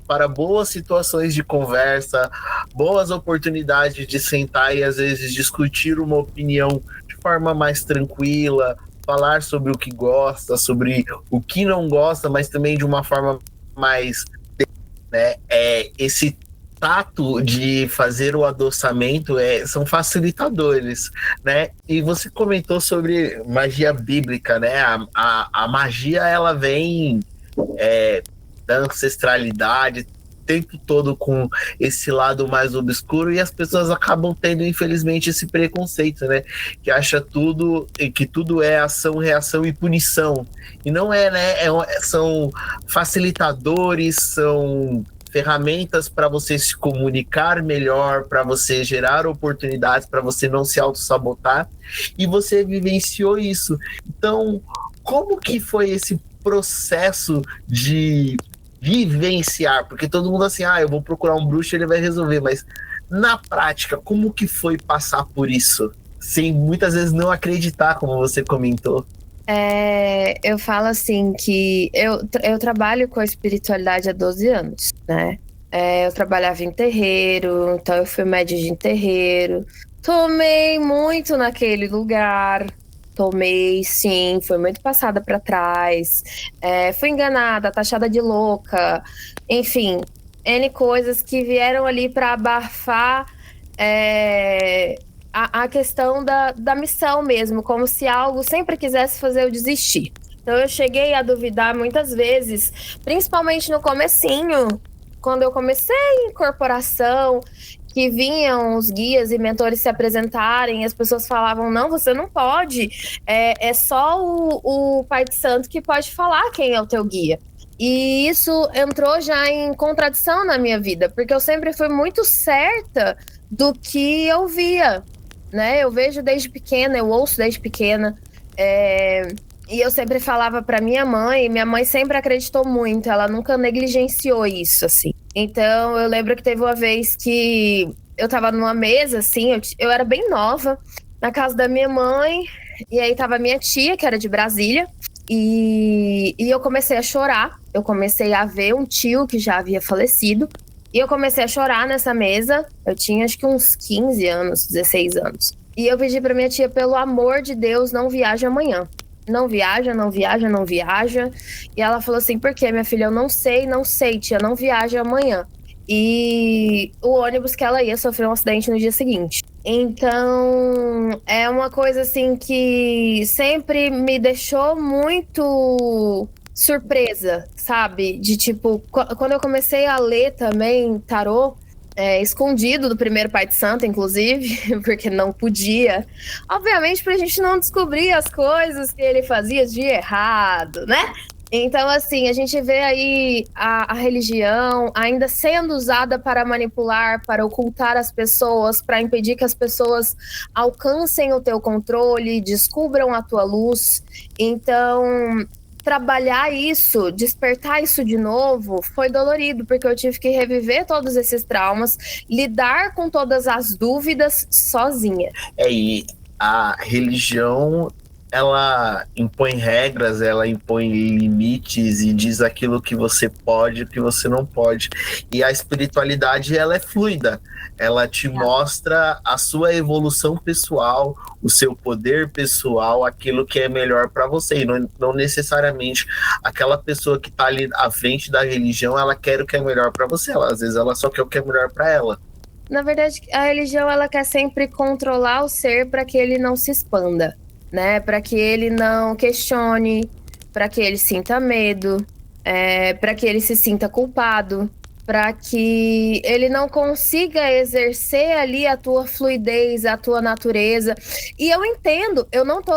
para boas situações de conversa, boas oportunidades de sentar e, às vezes, discutir uma opinião de forma mais tranquila, falar sobre o que gosta, sobre o que não gosta, mas também de uma forma mais... né? Esse tato de fazer o adoçamento são facilitadores, né? E você comentou sobre magia bíblica, né? A magia, ela vem da ancestralidade, o tempo todo com esse lado mais obscuro, e as pessoas acabam tendo, infelizmente, esse preconceito, né? Que acha que tudo é ação, reação e punição. E não é, né? São facilitadores, são ferramentas para você se comunicar melhor, para você gerar oportunidades, para você não se auto-sabotar, e você vivenciou isso. Então, como que foi esse processo de vivenciar? Porque todo mundo assim, eu vou procurar um bruxo, ele vai resolver, mas na prática, como que foi passar por isso? Sem muitas vezes não acreditar, como você comentou. Eu falo assim que eu trabalho com a espiritualidade há 12 anos, né? Eu trabalhava em terreiro, então eu fui médium em terreiro. Tomei muito naquele lugar. Tomei, sim, fui muito passada para trás. Fui enganada, taxada de louca. Enfim, N coisas que vieram ali para abafar a questão da missão mesmo, como se algo sempre quisesse fazer eu desistir. Então eu cheguei a duvidar muitas vezes, principalmente no comecinho, quando eu comecei em corporação, que vinham os guias e mentores se apresentarem, e as pessoas falavam, não, você não pode, é só o Pai de Santo que pode falar quem é o teu guia. E isso entrou já em contradição na minha vida, porque eu sempre fui muito certa do que eu via, né? Eu vejo desde pequena, eu ouço desde pequena. E eu sempre falava pra minha mãe sempre acreditou muito, ela nunca negligenciou isso, assim. Então, eu lembro que teve uma vez que eu tava numa mesa, assim, eu era bem nova, na casa da minha mãe, e aí tava minha tia, que era de Brasília, e eu comecei a chorar. Eu comecei a ver um tio que já havia falecido, e eu comecei a chorar nessa mesa. Eu tinha acho que uns 15 anos, 16 anos. E eu pedi pra minha tia, pelo amor de Deus, não viaje amanhã. Não viaja, não viaja, não viaja. E ela falou assim: por quê, minha filha? Eu não sei, não sei, tia, não viaja amanhã. E o ônibus que ela ia sofreu um acidente no dia seguinte. Então, é uma coisa assim que sempre me deixou muito surpresa, sabe? De tipo, quando eu comecei a ler também tarô, escondido do primeiro pai de santo, inclusive, porque não podia. Obviamente, pra gente não descobrir as coisas que ele fazia de errado, né? Então, assim, a gente vê aí a religião ainda sendo usada para manipular, para ocultar as pessoas, para impedir que as pessoas alcancem o teu controle, descubram a tua luz. Então, trabalhar isso, despertar isso de novo, foi dolorido, porque eu tive que reviver todos esses traumas, lidar com todas as dúvidas sozinha. E a religião, ela impõe regras, ela impõe limites e diz aquilo que você pode e o que você não pode. E a espiritualidade, ela é fluida. Ela te mostra a sua evolução pessoal, o seu poder pessoal, aquilo que é melhor para você. E não necessariamente aquela pessoa que está ali à frente da religião, ela quer o que é melhor para você. Às vezes ela só quer o que é melhor para ela. Na verdade, a religião, ela quer sempre controlar o ser para que ele não se expanda, né? Para que ele não questione, para que ele sinta medo, para que ele se sinta culpado, para que ele não consiga exercer ali a tua fluidez, a tua natureza. E eu entendo, eu não tô,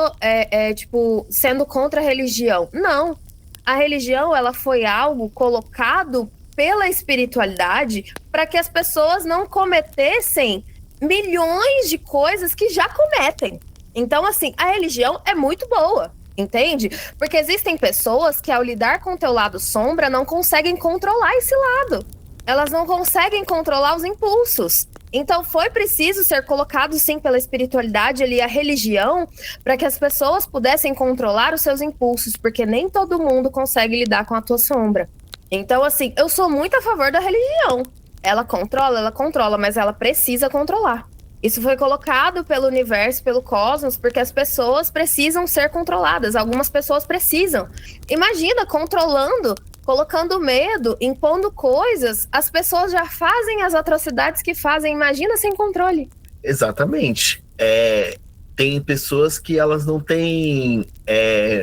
tipo, sendo contra a religião. Não. A religião, ela foi algo colocado pela espiritualidade para que as pessoas não cometessem milhões de coisas que já cometem. Então, assim, a religião é muito boa, entende? Porque existem pessoas que, ao lidar com o teu lado sombra, não conseguem controlar esse lado. Elas não conseguem controlar os impulsos. Então, foi preciso ser colocado, sim, pela espiritualidade ali, a religião, para que as pessoas pudessem controlar os seus impulsos, porque nem todo mundo consegue lidar com a tua sombra. Então, assim, eu sou muito a favor da religião. Ela controla, mas ela precisa controlar. Isso foi colocado pelo universo, pelo cosmos, porque as pessoas precisam ser controladas. Algumas pessoas precisam. Imagina, controlando, colocando medo, impondo coisas, as pessoas já fazem as atrocidades que fazem. Imagina sem controle. Exatamente. Tem pessoas que elas não têm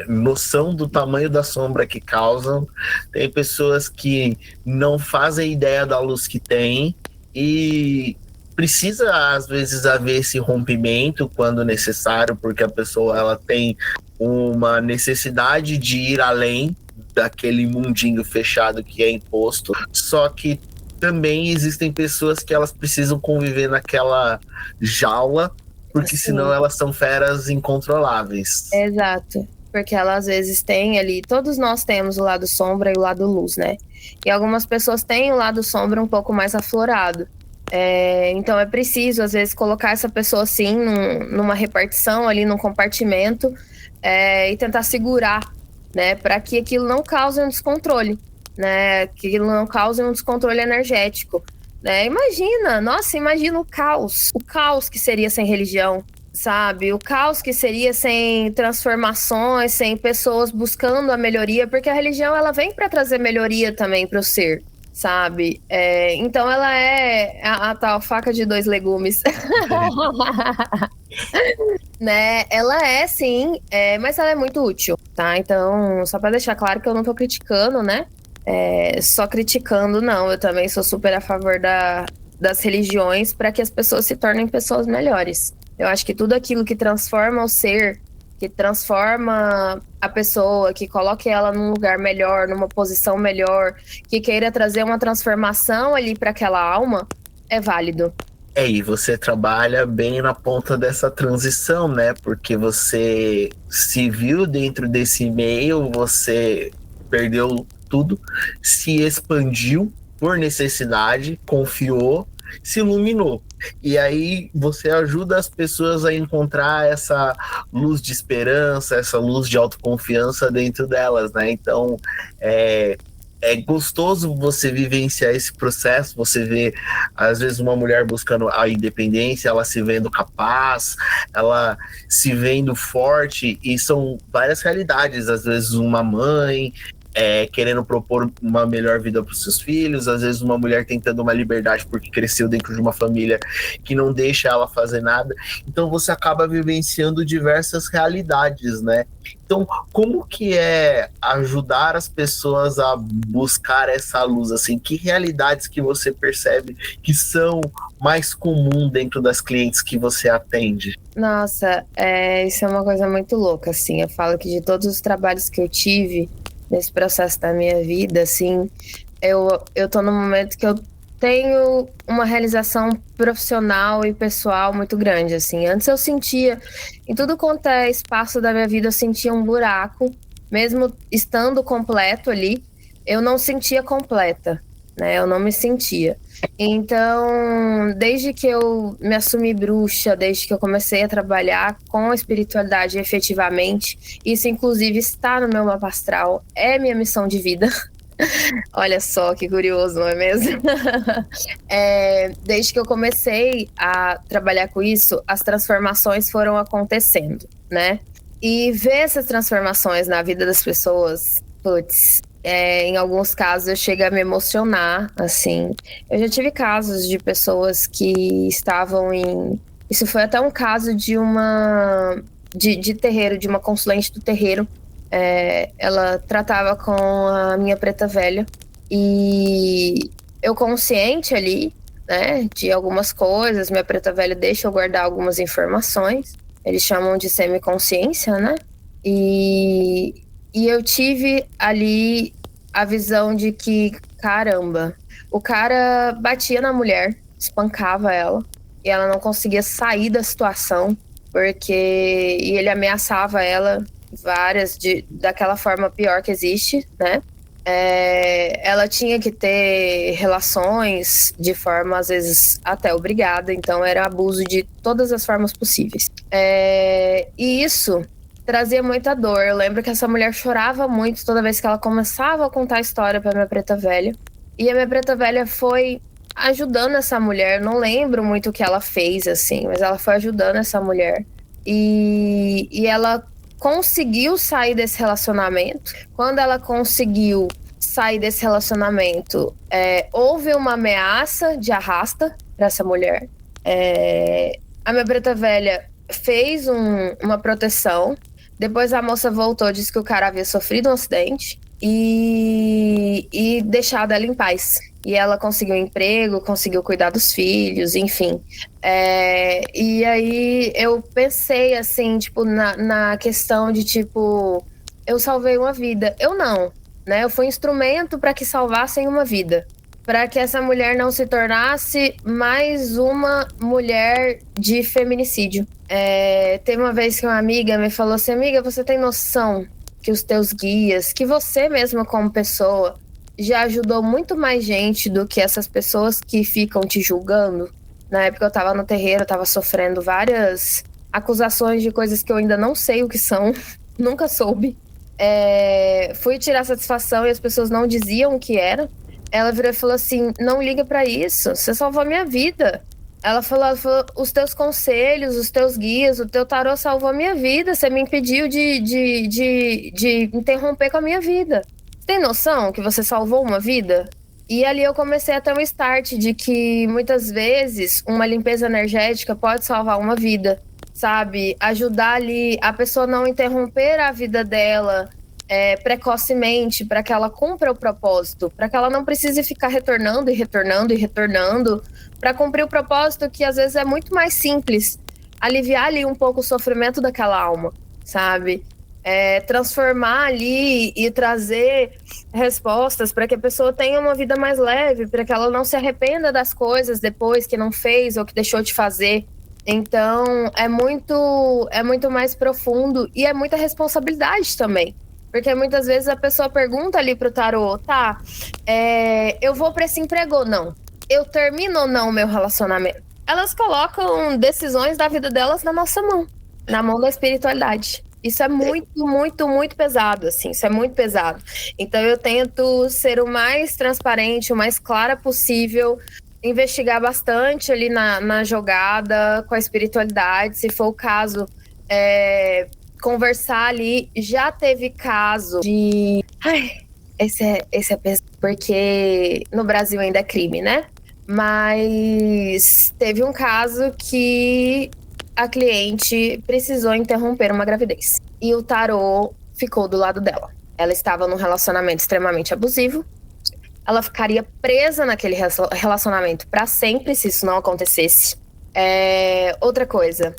noção do tamanho da sombra que causam, tem pessoas que não fazem ideia da luz que tem, e precisa às vezes haver esse rompimento quando necessário, porque a pessoa ela tem uma necessidade de ir além daquele mundinho fechado que é imposto, só que também existem pessoas que elas precisam conviver naquela jaula, porque senão elas são feras incontroláveis. Exato. Porque ela às vezes tem ali, todos nós temos o lado sombra e o lado luz, né? E algumas pessoas têm o lado sombra um pouco mais aflorado. Então é preciso, às vezes, colocar essa pessoa assim numa repartição ali, num compartimento, e tentar segurar, né? Para que aquilo não cause um descontrole, né? Que aquilo não cause um descontrole energético. Imagina o caos que seria sem religião, sabe? O caos que seria sem transformações, sem pessoas buscando a melhoria, porque a religião ela vem para trazer melhoria também para o ser, sabe? Então ela é a tal faca de dois legumes. Né? Ela é sim, mas ela é muito útil, tá? Então, só para deixar claro que eu não tô criticando, né? Só criticando, não. Eu também sou super a favor das religiões para que as pessoas se tornem pessoas melhores. Eu acho que tudo aquilo que transforma o ser, que transforma a pessoa, que coloque ela num lugar melhor, numa posição melhor, que queira trazer uma transformação ali para aquela alma, é válido. E você trabalha bem na ponta dessa transição, né? Porque você se viu dentro desse meio, você perdeu tudo, se expandiu por necessidade, confiou, se iluminou. E aí você ajuda as pessoas a encontrar essa luz de esperança, essa luz de autoconfiança dentro delas, né? Então, é gostoso você vivenciar esse processo, você vê, às vezes, uma mulher buscando a independência, ela se vendo capaz, ela se vendo forte, e são várias realidades, às vezes uma mãe querendo propor uma melhor vida para os seus filhos, às vezes uma mulher tentando uma liberdade porque cresceu dentro de uma família que não deixa ela fazer nada, então você acaba vivenciando diversas realidades, né? Então, como que é ajudar as pessoas a buscar essa luz, assim? Que realidades que você percebe que são mais comuns dentro das clientes que você atende? Nossa, isso é uma coisa muito louca, assim. Eu falo que de todos os trabalhos que eu tive nesse processo da minha vida, assim, eu tô num momento que eu tenho uma realização profissional e pessoal muito grande, assim. Antes eu sentia, em tudo quanto é espaço da minha vida, eu sentia um buraco, mesmo estando completo ali, eu não sentia completa, né? Eu não me sentia. Então, desde que eu me assumi bruxa, desde que eu comecei a trabalhar com a espiritualidade efetivamente, isso inclusive está no meu mapa astral, é minha missão de vida. Olha só que curioso, não é mesmo? Desde que eu comecei a trabalhar com isso, as transformações foram acontecendo, né? E ver essas transformações na vida das pessoas, putz, em alguns casos eu chego a me emocionar, assim. Eu já tive casos de pessoas que estavam em... Isso foi até um caso de uma... de terreiro, de uma consulente do terreiro. Ela tratava com a minha preta velha. E eu consciente ali, né, de algumas coisas, minha preta velha deixa eu guardar algumas informações. Eles chamam de semiconsciência, né? E eu tive ali a visão de que, caramba, o cara batia na mulher, espancava ela, e ela não conseguia sair da situação, e ele ameaçava ela daquela forma pior que existe, né? Ela tinha que ter relações de forma, às vezes, até obrigada, então era abuso de todas as formas possíveis. E isso trazia muita dor. Eu lembro que essa mulher chorava muito toda vez que ela começava a contar a história para minha preta velha. E a minha preta velha foi ajudando essa mulher. Não lembro muito o que ela fez, assim, mas ela foi ajudando essa mulher. E ela conseguiu sair desse relacionamento. Quando ela conseguiu sair desse relacionamento, houve uma ameaça de arrasta para essa mulher. A minha preta velha fez uma proteção. Depois a moça voltou, disse que o cara havia sofrido um acidente e deixado ela em paz. E ela conseguiu um emprego, conseguiu cuidar dos filhos, enfim. E aí eu pensei, assim, tipo, na questão de, tipo, eu salvei uma vida. Eu não, né? Eu fui instrumento para que salvassem uma vida. Para que essa mulher não se tornasse mais uma mulher de feminicídio. Teve uma vez que uma amiga me falou assim, amiga, você tem noção que os teus guias, que você mesma como pessoa, já ajudou muito mais gente do que essas pessoas que ficam te julgando? Na época eu tava no terreiro, eu tava sofrendo várias acusações de coisas que eu ainda não sei o que são, nunca soube. Fui tirar satisfação e as pessoas não diziam o que era. Ela virou e falou assim, não liga pra isso, você salvou a minha vida. Ela falou, os teus conselhos, os teus guias, o teu tarô salvou a minha vida, você me impediu de interromper com a minha vida. Você tem noção que você salvou uma vida? E ali eu comecei a ter um start de que muitas vezes uma limpeza energética pode salvar uma vida, sabe? Ajudar ali a pessoa não interromper a vida dela precocemente, para que ela cumpra o propósito, para que ela não precise ficar retornando e retornando e retornando, para cumprir o propósito que às vezes é muito mais simples, aliviar ali um pouco o sofrimento daquela alma, sabe? transformar ali e trazer respostas para que a pessoa tenha uma vida mais leve, para que ela não se arrependa das coisas depois que não fez ou que deixou de fazer. Então, é muito mais profundo e é muita responsabilidade também. Porque muitas vezes a pessoa pergunta ali pro tarô, tá, eu vou para esse emprego ou não? Eu termino ou não o meu relacionamento? Elas colocam decisões da vida delas na nossa mão, na mão da espiritualidade. Isso é muito, muito, muito pesado, assim, isso é muito pesado. Então eu tento ser o mais transparente, o mais clara possível, investigar bastante ali na jogada, com a espiritualidade, se for o caso, conversar ali. Já teve caso de... Esse é pesado, porque no Brasil ainda é crime, né? Mas teve um caso que a cliente precisou interromper uma gravidez. E o tarô ficou do lado dela. Ela estava num relacionamento extremamente abusivo. Ela ficaria presa naquele relacionamento para sempre se isso não acontecesse. Outra coisa,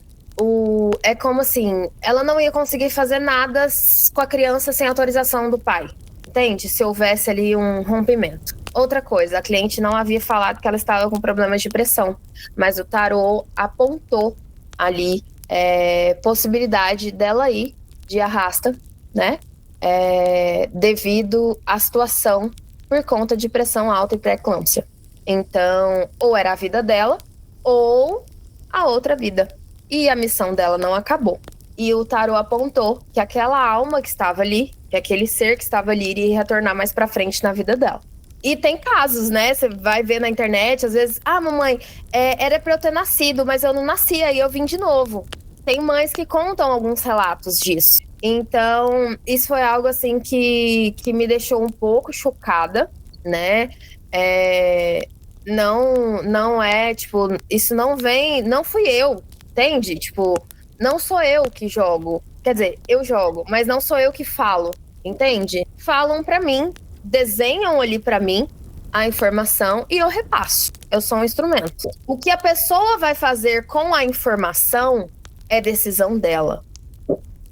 é como assim, ela não ia conseguir fazer nada com a criança sem autorização do pai. Entende? Se houvesse ali um rompimento. Outra coisa, a cliente não havia falado que ela estava com problemas de pressão, mas o tarô apontou ali possibilidade dela ir de arrasta, né? Devido à situação por conta de pressão alta e pré-eclâmpsia. Então, ou era a vida dela, ou a outra vida. E a missão dela não acabou. E o tarô apontou que aquela alma que estava ali, que aquele ser que estava ali, iria retornar mais pra frente na vida dela. E tem casos, né? Você vai ver na internet, às vezes, mamãe, era pra eu ter nascido, mas eu não nasci, aí eu vim de novo. Tem mães que contam alguns relatos disso. Então, isso foi algo, assim, que me deixou um pouco chocada, né? Não é, tipo, isso não fui eu, entende? Tipo, não sou eu que jogo. Quer dizer, eu jogo, mas não sou eu que falo, entende? Falam pra mim, desenham ali pra mim a informação e eu repasso. Eu sou um instrumento. O que a pessoa vai fazer com a informação é decisão dela,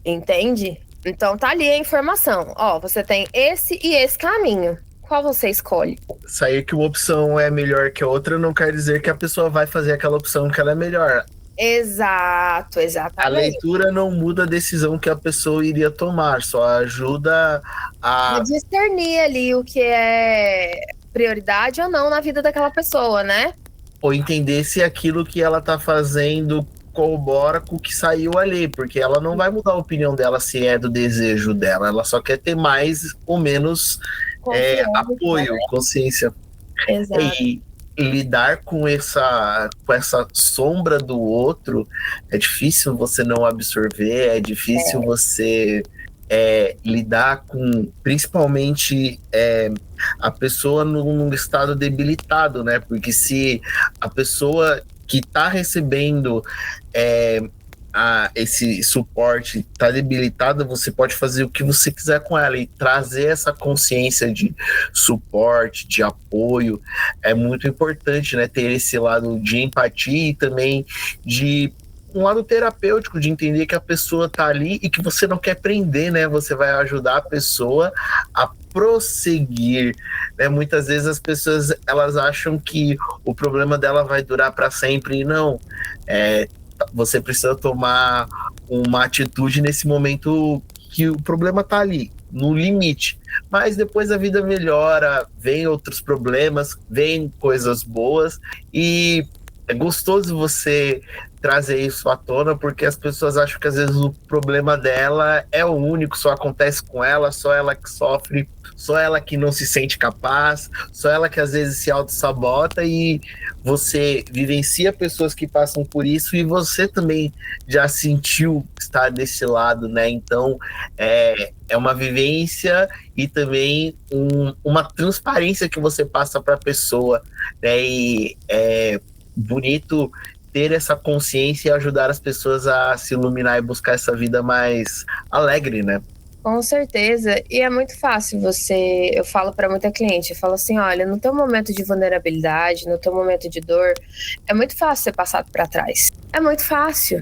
entende? Então tá ali a informação. Ó, você tem esse e esse caminho. Qual você escolhe? Sair que uma opção é melhor que a outra não quer dizer que a pessoa vai fazer aquela opção que ela é melhor. Exato, exatamente. A leitura não muda a decisão que a pessoa iria tomar, só ajuda a discernir ali o que é prioridade ou não na vida daquela pessoa, né? Ou entender se aquilo que ela tá fazendo corrobora com o que saiu ali, porque ela não vai mudar a opinião dela se é do desejo dela, ela só quer ter mais ou menos apoio, né? Consciência. Exato. E lidar com essa sombra do outro é difícil você não absorver, é difícil você lidar com, principalmente a pessoa num estado debilitado, né? Porque se a pessoa que está recebendo esse suporte está debilitada, você pode fazer o que você quiser com ela e trazer essa consciência de suporte, de apoio. É muito importante, né? Ter esse lado de empatia e também de um lado terapêutico, de entender que a pessoa tá ali e que você não quer prender, né? Você vai ajudar a pessoa a prosseguir, né? Muitas vezes as pessoas, elas acham que o problema dela vai durar para sempre e não. Você precisa tomar uma atitude nesse momento que o problema tá ali, no limite. Mas depois a vida melhora, vem outros problemas, vem coisas boas e é gostoso você trazer isso à tona, porque as pessoas acham que às vezes o problema dela é o único, só acontece com ela, só ela que sofre, só ela que não se sente capaz, só ela que às vezes se auto-sabota, e você vivencia pessoas que passam por isso e você também já sentiu estar desse lado, né? Então é uma vivência e também uma transparência que você passa para a pessoa, né? E é bonito ter essa consciência e ajudar as pessoas a se iluminar e buscar essa vida mais alegre, né? Com certeza, e é muito fácil eu falo para muita cliente, eu falo assim, olha, no teu momento de vulnerabilidade, no teu momento de dor, é muito fácil ser passado para trás, é muito fácil,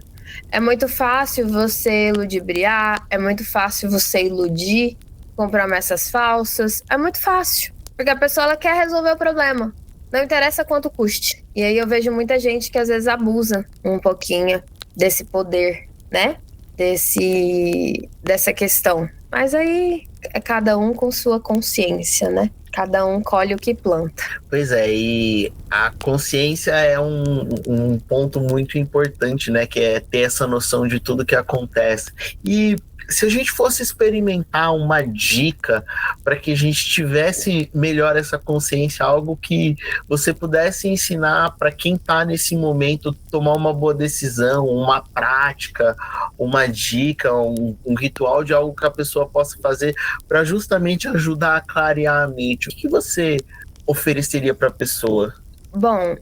É muito fácil você ludibriar, é muito fácil você iludir com promessas falsas, é muito fácil, porque a pessoa ela quer resolver o problema, não interessa quanto custe. E aí eu vejo muita gente que às vezes abusa um pouquinho desse poder, né? Dessa questão. Mas aí é cada um com sua consciência, né? Cada um colhe o que planta. Pois é, e a consciência é um ponto muito importante, né? Que é ter essa noção de tudo que acontece. E se a gente fosse experimentar uma dica para que a gente tivesse melhor essa consciência, algo que você pudesse ensinar para quem está nesse momento tomar uma boa decisão, uma prática, uma dica, um ritual de algo que a pessoa possa fazer para justamente ajudar a clarear a mente, o que você ofereceria para a pessoa? Bom,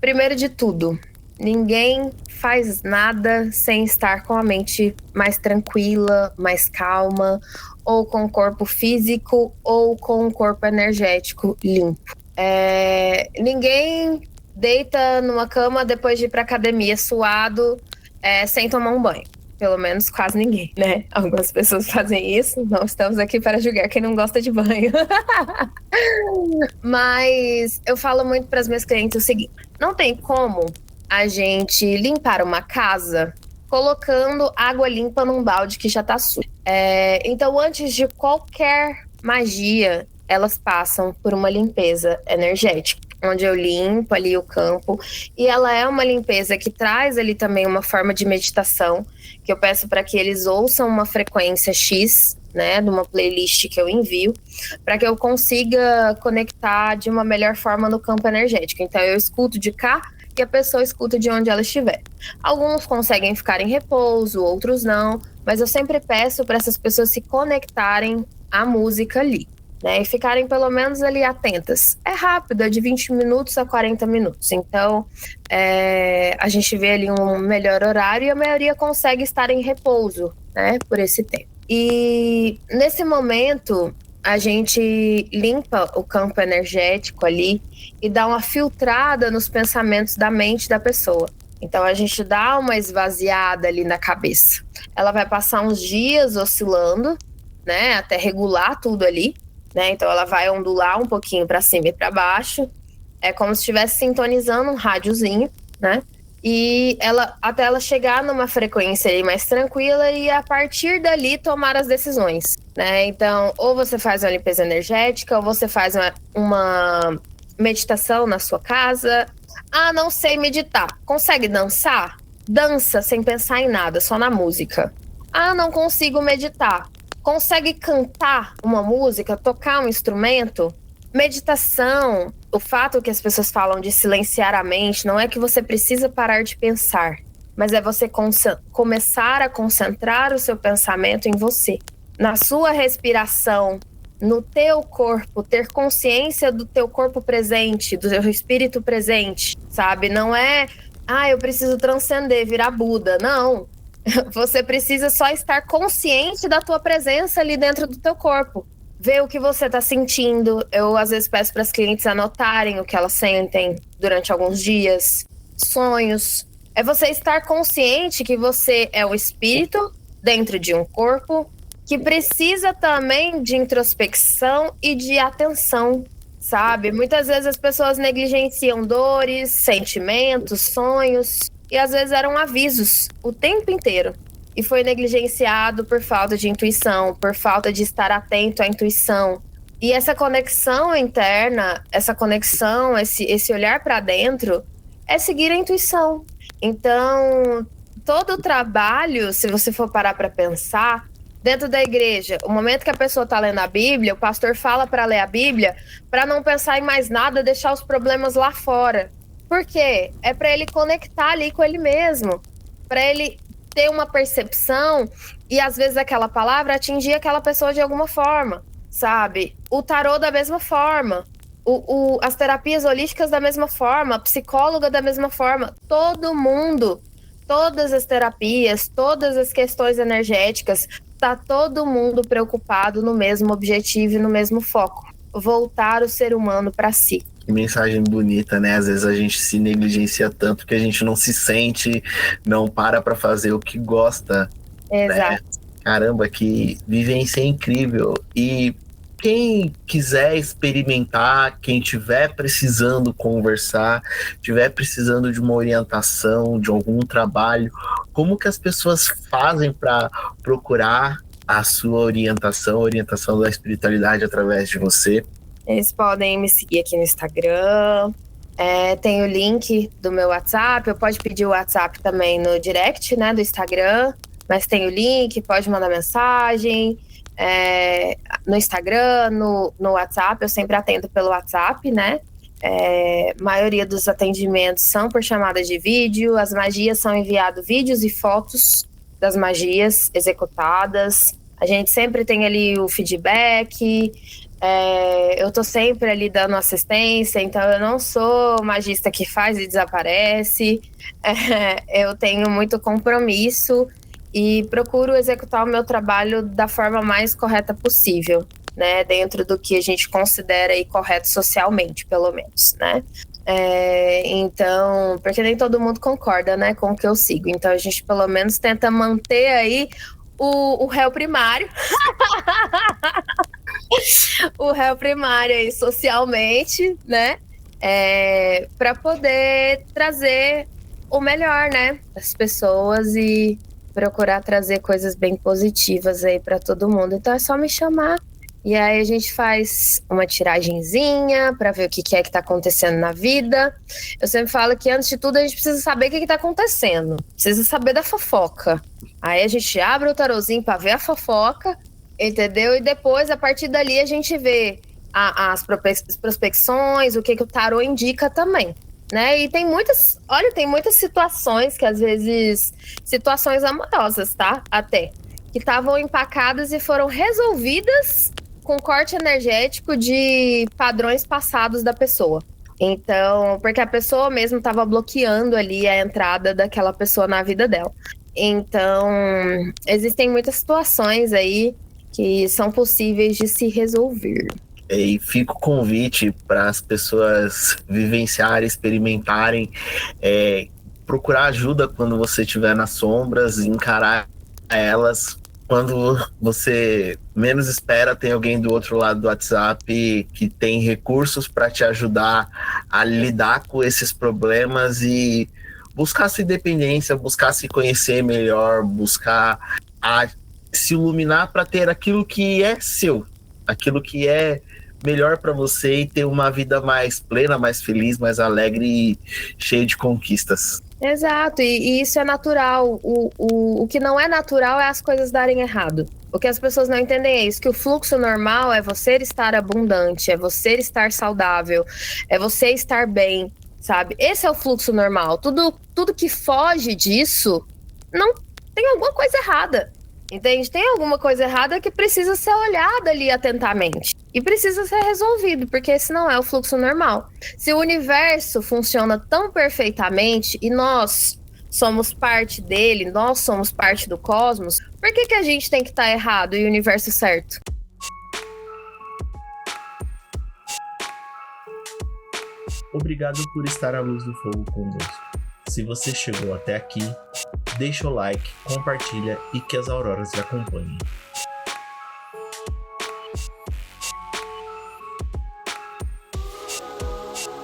primeiro de tudo, ninguém faz nada sem estar com a mente mais tranquila, mais calma, ou com o corpo físico, ou com o corpo energético limpo. Ninguém deita numa cama depois de ir pra academia suado, sem tomar um banho. Pelo menos quase ninguém, né? Algumas pessoas fazem isso, não estamos aqui para julgar quem não gosta de banho. Mas eu falo muito para as minhas clientes o seguinte: não tem como a gente limpar uma casa colocando água limpa num balde que já tá sujo. Então, antes de qualquer magia, elas passam por uma limpeza energética, onde eu limpo ali o campo. E ela é uma limpeza que traz ali também uma forma de meditação, que eu peço para que eles ouçam uma frequência X, né, de uma playlist que eu envio, para que eu consiga conectar de uma melhor forma no campo energético. Então, eu escuto de cá e a pessoa escuta de onde ela estiver. Alguns conseguem ficar em repouso, outros não, mas eu sempre peço para essas pessoas se conectarem à música ali, né, e ficarem pelo menos ali atentas. É rápido, é de 20 minutos a 40 minutos. Então, a gente vê ali um melhor horário e a maioria consegue estar em repouso, né, por esse tempo. E nesse momento, a gente limpa o campo energético ali e dá uma filtrada nos pensamentos da mente da pessoa. Então, a gente dá uma esvaziada ali na cabeça. Ela vai passar uns dias oscilando, né, até regular tudo ali, né? Então, ela vai ondular um pouquinho para cima e para baixo. É como se estivesse sintonizando um rádiozinho, né? E até ela chegar numa frequência aí mais tranquila e a partir dali tomar as decisões, né? Então, ou você faz uma limpeza energética, ou você faz uma meditação na sua casa. Ah, não sei meditar. Consegue dançar? Dança sem pensar em nada, só na música. Ah, não consigo meditar. Consegue cantar uma música, tocar um instrumento? Meditação, o fato que as pessoas falam de silenciar a mente, não é que você precisa parar de pensar, mas é você começar a concentrar o seu pensamento em você, na sua respiração, no teu corpo, ter consciência do teu corpo presente, do teu espírito presente, sabe? Não é, eu preciso transcender, virar Buda, não. Você precisa só estar consciente da tua presença ali dentro do teu corpo. Ver o que você está sentindo. Eu, às vezes, peço para as clientes anotarem o que elas sentem durante alguns dias. Sonhos. É você estar consciente que você é o espírito dentro de um corpo que precisa também de introspecção e de atenção, sabe? Muitas vezes as pessoas negligenciam dores, sentimentos, sonhos, e às vezes eram avisos o tempo inteiro. E foi negligenciado por falta de intuição, por falta de estar atento à intuição. E essa conexão interna, essa conexão, esse olhar para dentro, é seguir a intuição. Então, todo o trabalho, se você for parar para pensar, dentro da igreja, o momento que a pessoa está lendo a Bíblia, o pastor fala para ler a Bíblia, para não pensar em mais nada, deixar os problemas lá fora. Por quê? É para ele conectar ali com ele mesmo, para ele ter uma percepção e às vezes aquela palavra atingir aquela pessoa de alguma forma, sabe? O tarô da mesma forma, as terapias holísticas da mesma forma, a psicóloga da mesma forma, todo mundo, todas as terapias, todas as questões energéticas, tá todo mundo preocupado no mesmo objetivo e no mesmo foco, voltar o ser humano para si. Que mensagem bonita, né? Às vezes a gente se negligencia tanto que a gente não se sente, não para fazer o que gosta, né? Exato. Caramba, que vivência incrível. E quem quiser experimentar, quem tiver precisando conversar, tiver precisando de uma orientação, de algum trabalho, como que as pessoas fazem para procurar a sua orientação, a orientação da espiritualidade através de você? Eles podem me seguir aqui no Instagram. Tem o link do meu WhatsApp. Eu pode pedir o WhatsApp também no direct, né, do Instagram. Mas tem o link, pode mandar mensagem. No Instagram, no WhatsApp, eu sempre atendo pelo WhatsApp, né? Maioria dos atendimentos são por chamada de vídeo. As magias são enviados vídeos e fotos das magias executadas. A gente sempre tem ali o feedback. Eu tô sempre ali dando assistência, então eu não sou magista que faz e desaparece. Eu tenho muito compromisso e procuro executar o meu trabalho da forma mais correta possível, né? Dentro do que a gente considera aí correto socialmente, pelo menos, né? Então, porque nem todo mundo concorda, né, com o que eu sigo. Então a gente pelo menos tenta manter aí o réu primário. O réu primário aí socialmente, né? Para poder trazer o melhor, né, das pessoas e procurar trazer coisas bem positivas aí para todo mundo. Então é só me chamar e aí a gente faz uma tiragenzinha para ver o que é que tá acontecendo na vida. Eu sempre falo que antes de tudo a gente precisa saber o que tá acontecendo, precisa saber da fofoca. Aí a gente abre o tarozinho para ver a fofoca, entendeu? E depois, a partir dali, a gente vê as prospecções, o que o tarô indica também, né? E tem muitas situações que, às vezes, situações amorosas, tá? Até, que estavam empacadas e foram resolvidas com corte energético de padrões passados da pessoa. Então, porque a pessoa mesmo estava bloqueando ali a entrada daquela pessoa na vida dela. Então, existem muitas situações aí que são possíveis de se resolver. E fica o convite para as pessoas vivenciarem, experimentarem, procurar ajuda quando você estiver nas sombras, encarar elas. Quando você menos espera, tem alguém do outro lado do WhatsApp que tem recursos para te ajudar a lidar com esses problemas e buscar sua independência, buscar se conhecer melhor, buscar se iluminar para ter aquilo que é seu, aquilo que é melhor para você e ter uma vida mais plena, mais feliz, mais alegre e cheia de conquistas. Exato, e isso é natural. O que não é natural é as coisas darem errado. O que as pessoas não entendem é isso, que o fluxo normal é você estar abundante, é você estar saudável, é você estar bem, sabe? Esse é o fluxo normal. Tudo que foge disso, não tem alguma coisa errada. Entende? Tem alguma coisa errada que precisa ser olhada ali atentamente. E precisa ser resolvido, porque esse não é o fluxo normal. Se o universo funciona tão perfeitamente e nós somos parte dele, nós somos parte do cosmos, por que a gente tem que estar errado e o universo certo? Obrigado por estar à luz do fogo conosco. Se você chegou até aqui, deixa o like, compartilha e que as auroras te acompanhem.